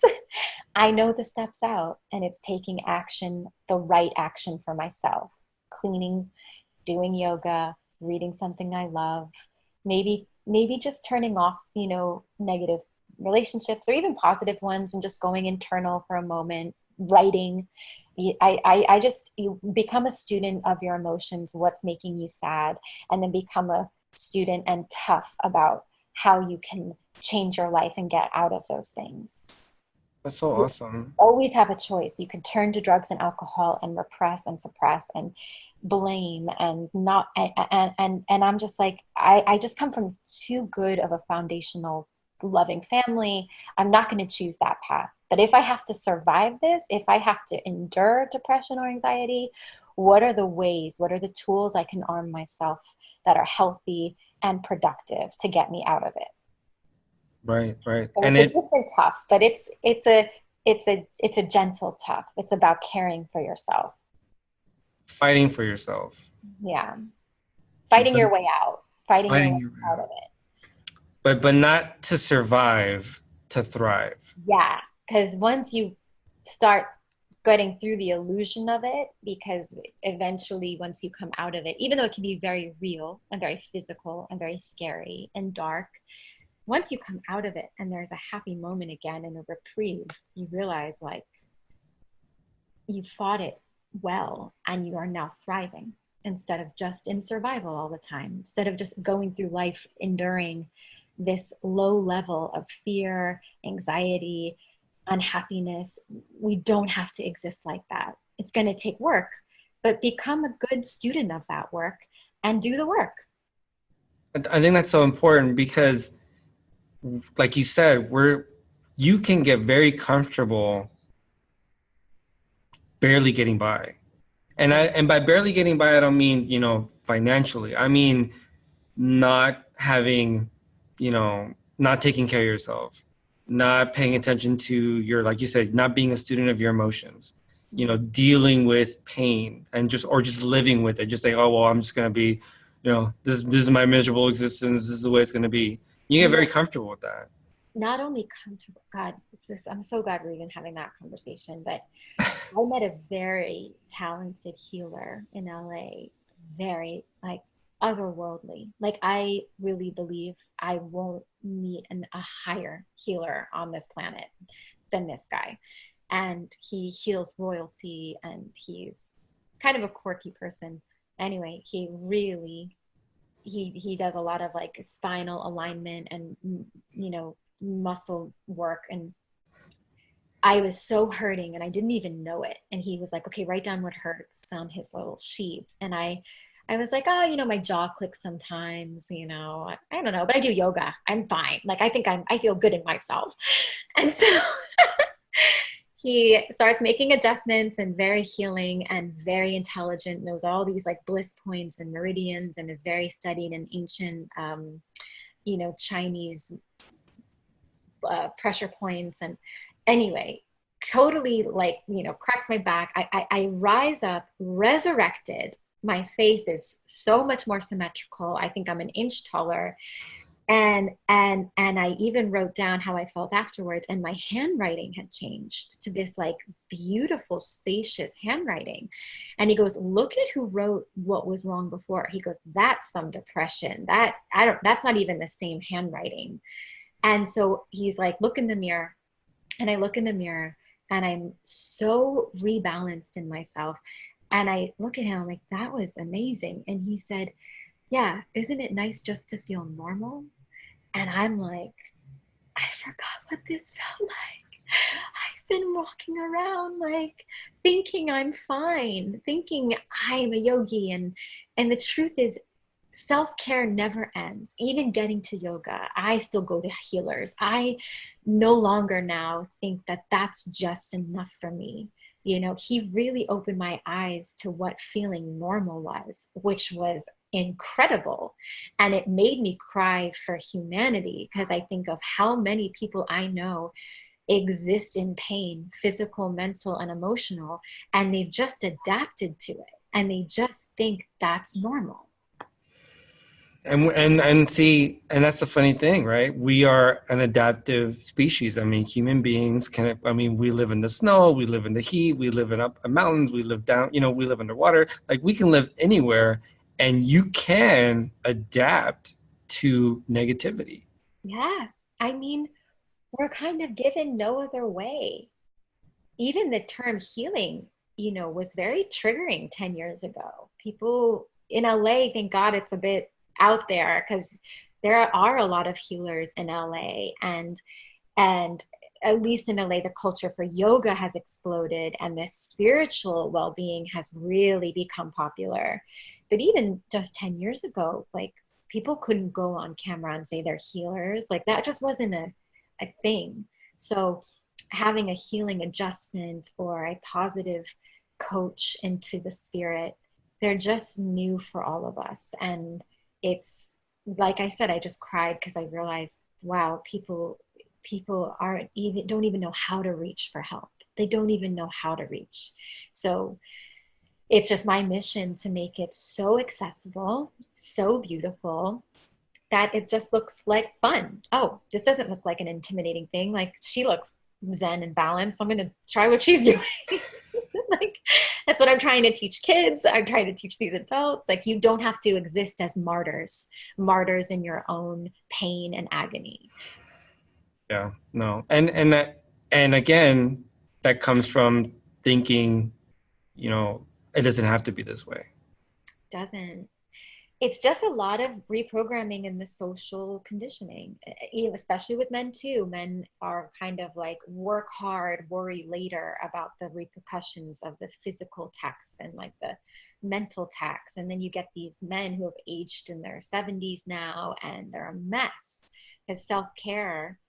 I know the steps out, and it's taking action, the right action for myself. Cleaning, doing yoga, reading something I love, maybe just turning off, negative relationships or even positive ones and just going internal for a moment, writing. I just, you become a student of your emotions, what's making you sad, and then become a student and tough about how you can change your life and get out of those things. That's so awesome. Always have a choice. You can turn to drugs and alcohol and repress and suppress and blame and not, and I'm just like, I just come from too good of a foundational loving family. I'm not going to choose that path. But if I have to survive this, if I have to endure depression or anxiety, what are the ways, what are the tools I can arm myself that are healthy and productive to get me out of it? Right, right. So And it's a it different tough, but it's a gentle tough. It's about caring for yourself. fighting for yourself. Yeah. Fighting But your way out. Fighting your way fighting your way out of out. it. But not to survive, to thrive. Yeah. Because once you start getting through the illusion of it, because eventually once you come out of it, even though it can be very real and very physical and very scary and dark, once you come out of it and there's a happy moment again and a reprieve, you realize like you fought it well and you are now thriving instead of just in survival all the time, instead of just going through life enduring this low level of fear, anxiety, unhappiness. We don't have to exist like that. It's going to take work, but become a good student of that work and do the work. I think that's so important because, like you said, you can get very comfortable barely getting by. And by barely getting by, I don't mean, financially. I mean not having, not taking care of yourself, not paying attention to your, like you said, not being a student of your emotions, dealing with pain and just living with it. Just saying, oh, well, I'm just going to be, this is my miserable existence. This is the way it's going to be. You get You very know, comfortable with that. not only comfortable, God, I'm so glad we're even having that conversation, but I met a very talented healer in LA, very like otherworldly. Like I really believe I won't meet a higher healer on this planet than this guy. And he heals royalty and he's kind of a quirky person. Anyway, he does a lot of like spinal alignment and muscle work, and I was so hurting and I didn't even know it. And he was like, okay, write down what hurts on his little sheets. And I was like, oh, my jaw clicks sometimes, I don't know, but I do yoga. I'm fine. Like, I feel good in myself. And so he starts making adjustments and very healing and very intelligent, knows all these like bliss points and meridians, and is very studied in ancient, Chinese pressure points. And anyway, totally like, cracks my back. I rise up resurrected. My face is so much more symmetrical. I think I'm an inch taller. And I even wrote down how I felt afterwards, and my handwriting had changed to this like beautiful spacious handwriting. And he goes, look at who wrote what was wrong before. He goes, that's some depression. That's not even the same handwriting. And so he's like, look in the mirror. And I look in the mirror and I'm so rebalanced in myself. And I look at him, I'm like, that was amazing. And he said, yeah, isn't it nice just to feel normal? And I'm like, I forgot what this felt like. I've been walking around like thinking I'm fine, thinking I'm a yogi. And the truth is, self-care never ends. Even getting to yoga, I still go to healers. I no longer now think that that's just enough for me. He really opened my eyes to what feeling normal was, which was incredible. And it made me cry for humanity, because I think of how many people I know exist in pain, physical, mental, and emotional, and they've just adapted to it. And they just think that's normal. And see, and that's the funny thing, right? We are an adaptive species. I mean, human beings can, I mean, we live in the snow, we live in the heat, we live in up mountains, we live down, we live underwater. Like we can live anywhere, and you can adapt to negativity. Yeah. I mean, we're kind of given no other way. Even the term healing, was very triggering 10 years ago. People in LA, thank God it's a bit out there, because there are a lot of healers in LA, and at least in LA, the culture for yoga has exploded and this spiritual well-being has really become popular. But even just 10 years ago, like people couldn't go on camera and say they're healers. Like that just wasn't a thing. So having a healing adjustment or a positive coach into the spirit, they're just new for all of us. And it's like I said, I just cried because I realized, wow, people aren't even don't even know how to reach for help. They don't even know how to reach. So it's just my mission to make it so accessible, so beautiful, that it just looks like fun. Oh, this doesn't look like an intimidating thing. Like she looks zen and balanced. I'm going to try what she's doing. Like, that's what I'm trying to teach kids. I'm trying to teach these adults. Like, you don't have to exist as martyrs in your own pain and agony. Yeah, no. And that, and again, that comes from thinking, you know, it doesn't have to be this way. Doesn't. It's just a lot of reprogramming in the social conditioning, especially with men too. Men are kind of like work hard, worry later about the repercussions of the physical tax and like the mental tax. And then you get these men who have aged in their 70s now and they're a mess. Because self-care,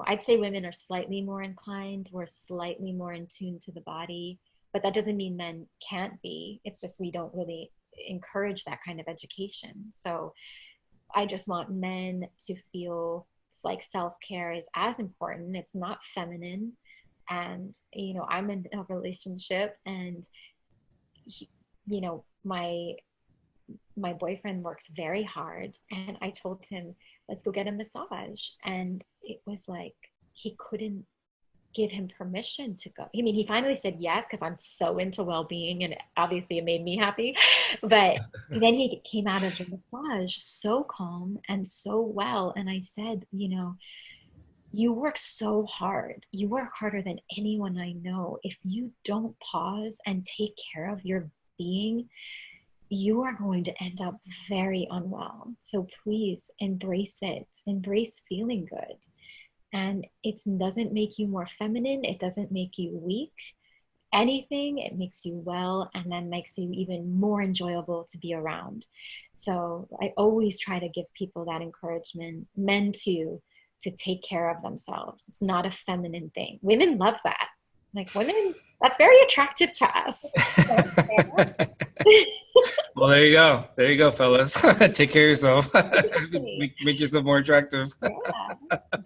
I'd say women are slightly more inclined, we're slightly more in tune to the body, but that doesn't mean men can't be. It's just we don't really encourage that kind of education. So I just want men to feel like self-care is as important. It's not feminine. And, I'm in a relationship and, he, my boyfriend works very hard. And I told him, let's go get a massage. And it was like, he couldn't give him permission to go. I mean, he finally said yes because I'm so into well-being and obviously it made me happy. But then he came out of the massage so calm and so well. And I said, you work so hard. You work harder than anyone I know. If you don't pause and take care of your being, you are going to end up very unwell. So please embrace it. Embrace feeling good. And it doesn't make you more feminine. It doesn't make you weak. Anything, it makes you well and then makes you even more enjoyable to be around. So I always try to give people that encouragement, men to take care of themselves. It's not a feminine thing. Women love that. Like women, that's very attractive to us. Well, there you go. There you go, fellas. Take care of yourself. Make yourself more attractive. Yeah.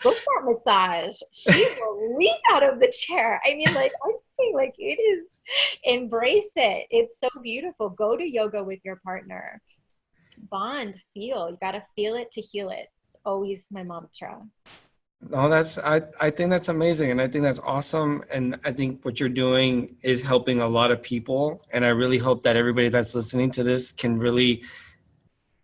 Book that massage. She will leap out of the chair. I mean, like, I'm saying, like, it is, embrace it. It's so beautiful. Go to yoga with your partner. Bond, feel. You got to feel it to heal it. It's always my mantra. No, I think that's amazing and I think that's awesome. And I think what you're doing is helping a lot of people. And I really hope that everybody that's listening to this can really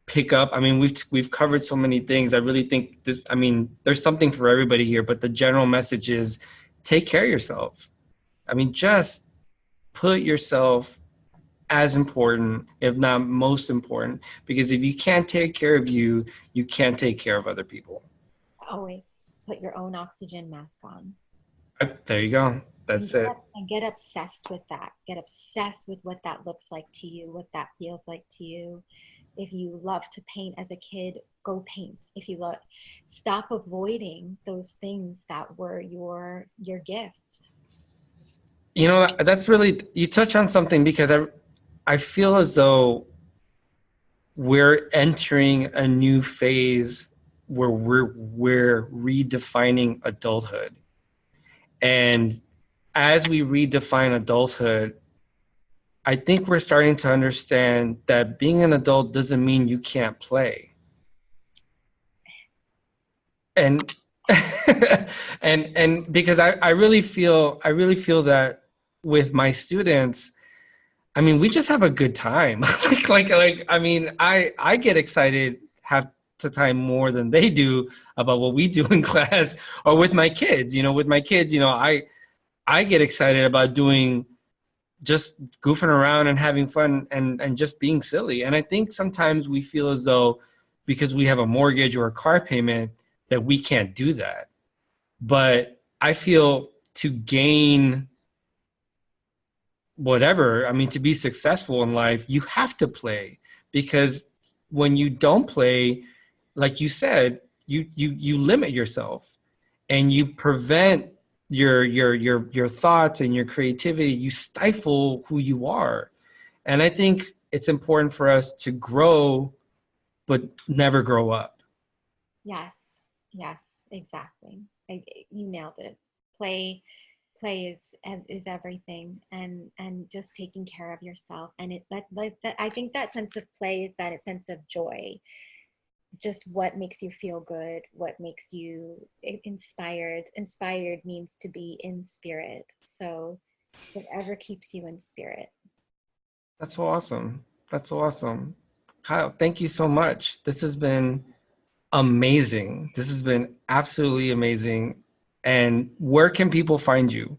pick up. I mean, we've covered so many things. I really think this, I mean, there's something for everybody here, but the general message is take care of yourself. I mean, just put yourself as important, if not most important, because if you can't take care of you, you can't take care of other people. Always put your own oxygen mask on. There you go. And That's it. get obsessed with that. Get obsessed with what that looks like to you, what that feels like to you. If you love to paint as a kid, go paint. If you love, stop avoiding those things that were your gifts. You know, that's really, you touch on something because I feel as though we're entering a new phase where we're redefining adulthood. And as we redefine adulthood, I think we're starting to understand that being an adult doesn't mean you can't play. And and because I really feel that with my students, I mean, we just have a good time. Like I mean, I get excited half the time more than they do about what we do in class or with my kids. With my kids, I get excited about doing just goofing around and having fun and just being silly. And I think sometimes we feel as though because we have a mortgage or a car payment that we can't do that. But I feel to gain whatever, I mean, to be successful in life, you have to play because when you don't play, like you said, you limit yourself and you prevent your thoughts and your creativity. You stifle who you are. And I think it's important for us to grow, but never grow up. Yes, yes, exactly. You nailed it. Play, play is everything, and just taking care of yourself. And it like that. I think that sense of play is that sense of joy. Just what makes you feel good, what makes you inspired. Inspired means to be in spirit. So whatever keeps you in spirit. That's so awesome. That's so awesome. Kyle, thank you so much. This has been amazing. This has been absolutely amazing. And where can people find you?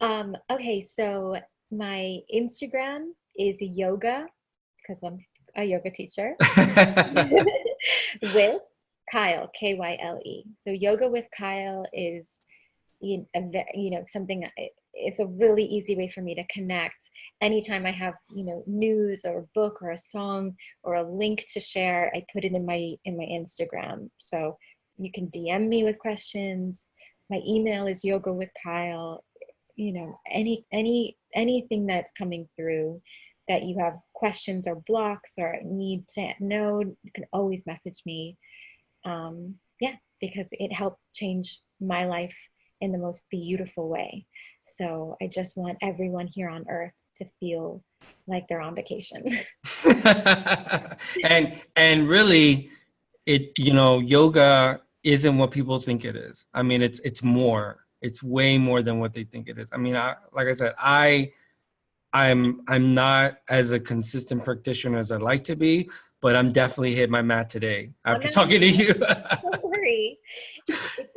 Okay, so my Instagram is yoga, because I'm a yoga teacher, with Kyle, Kyle. So yoga with Kyle is, something, it's a really easy way for me to connect. Anytime I have, news or a book or a song or a link to share, I put it in my Instagram. So you can DM me with questions. My email is yoga with Kyle. Anything that's coming through that you have questions or blocks or need to know, you can always message me. Yeah, because it helped change my life in the most beautiful way. So I just want everyone here on earth to feel like they're on vacation. And really, yoga isn't what people think it is. I mean, it's more. It's way more than what they think it is. I mean, like I said, I'm not as a consistent practitioner as I'd like to be, but I'm definitely hit my mat today after talking to you. Don't worry.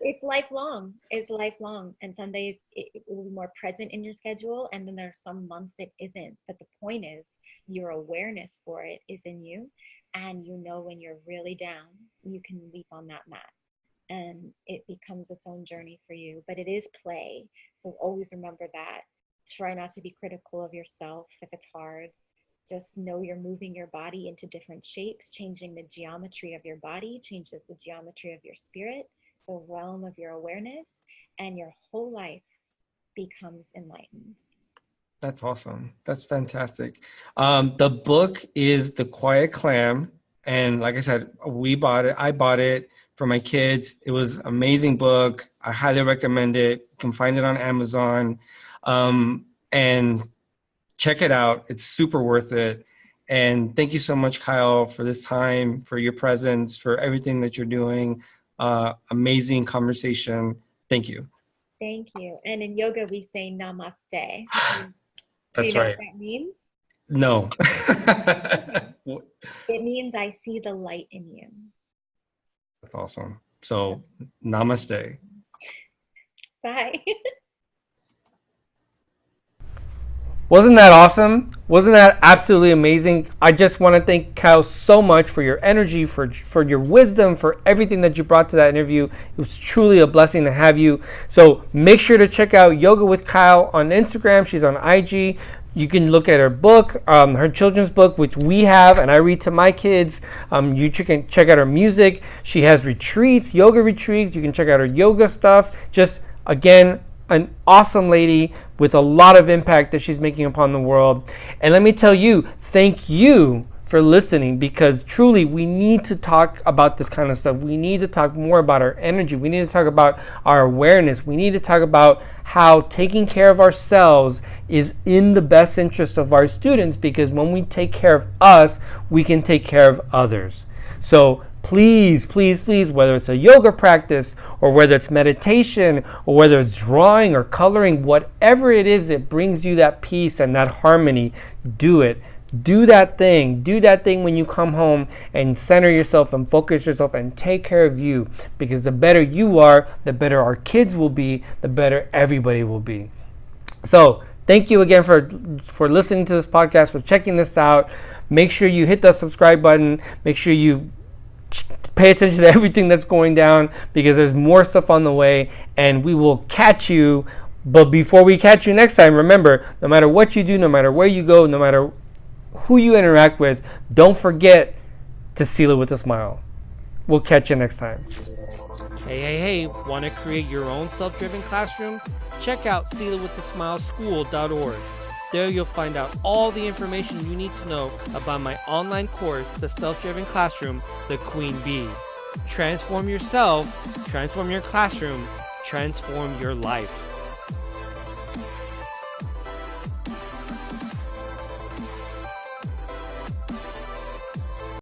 It's lifelong. It's lifelong. And some days it will be more present in your schedule, and then there are some months it isn't. But the point is, your awareness for it is in you, and when you're really down, you can leap on that mat, and it becomes its own journey for you. But it is play, so always remember that. Try not to be critical of yourself if it's hard. Just know you're moving your body into different shapes. Changing the geometry of your body changes the geometry of your spirit, the realm of your awareness, and your whole life becomes enlightened. That's awesome. That's fantastic. The book is The Quiet Clam. And like I said, we bought it. I bought it for my kids. It was an amazing book. I highly recommend it. You can find it on Amazon. And check it out. It's super worth it. And thank you so much, Kyle, for this time, for your presence, for everything that you're doing. Amazing conversation. Thank you. Thank you. And in yoga, we say namaste. Do you That's know right. what that means? No. It means I see the light in you. That's awesome. So, namaste. Bye. Wasn't that awesome? Wasn't that absolutely amazing? I just want to thank Kyle so much for your energy, for your wisdom, for everything that you brought to that interview. It was truly a blessing to have you. So make sure to check out Yoga with Kyle on Instagram. She's on IG. You can look at her book, her children's book, which we have, and I read to my kids. You can check out her music. She has retreats, yoga retreats. You can check out her yoga stuff. Just, again, an awesome lady with a lot of impact that she's making upon the world. And let me tell you, thank you for listening, because truly we need to talk about this kind of stuff. We need to talk more about our energy. We need to talk about our awareness. We need to talk about how taking care of ourselves is in the best interest of our students, because when we take care of us, we can take care of others. So please, please, please, whether it's a yoga practice or whether it's meditation or whether it's drawing or coloring, whatever it is that brings you that peace and that harmony, do it. Do that thing. Do that thing when you come home, and center yourself and focus yourself and take care of you, because the better you are, the better our kids will be, the better everybody will be. So thank you again for listening to this podcast, for checking this out. Make sure you hit the subscribe button. Make sure you pay attention to everything that's going down, because there's more stuff on the way, and we will catch you. But before we catch you next time, remember, no matter what you do, no matter where you go, no matter who you interact with, don't forget to seal it with a smile. We'll catch you next time. Hey, want to create your own self-driven classroom? Check out sealitwithasmileschool.org. There you'll find out all the information you need to know about my online course, The Self-Driven Classroom, The Queen Bee. Transform yourself, transform your classroom, transform your life.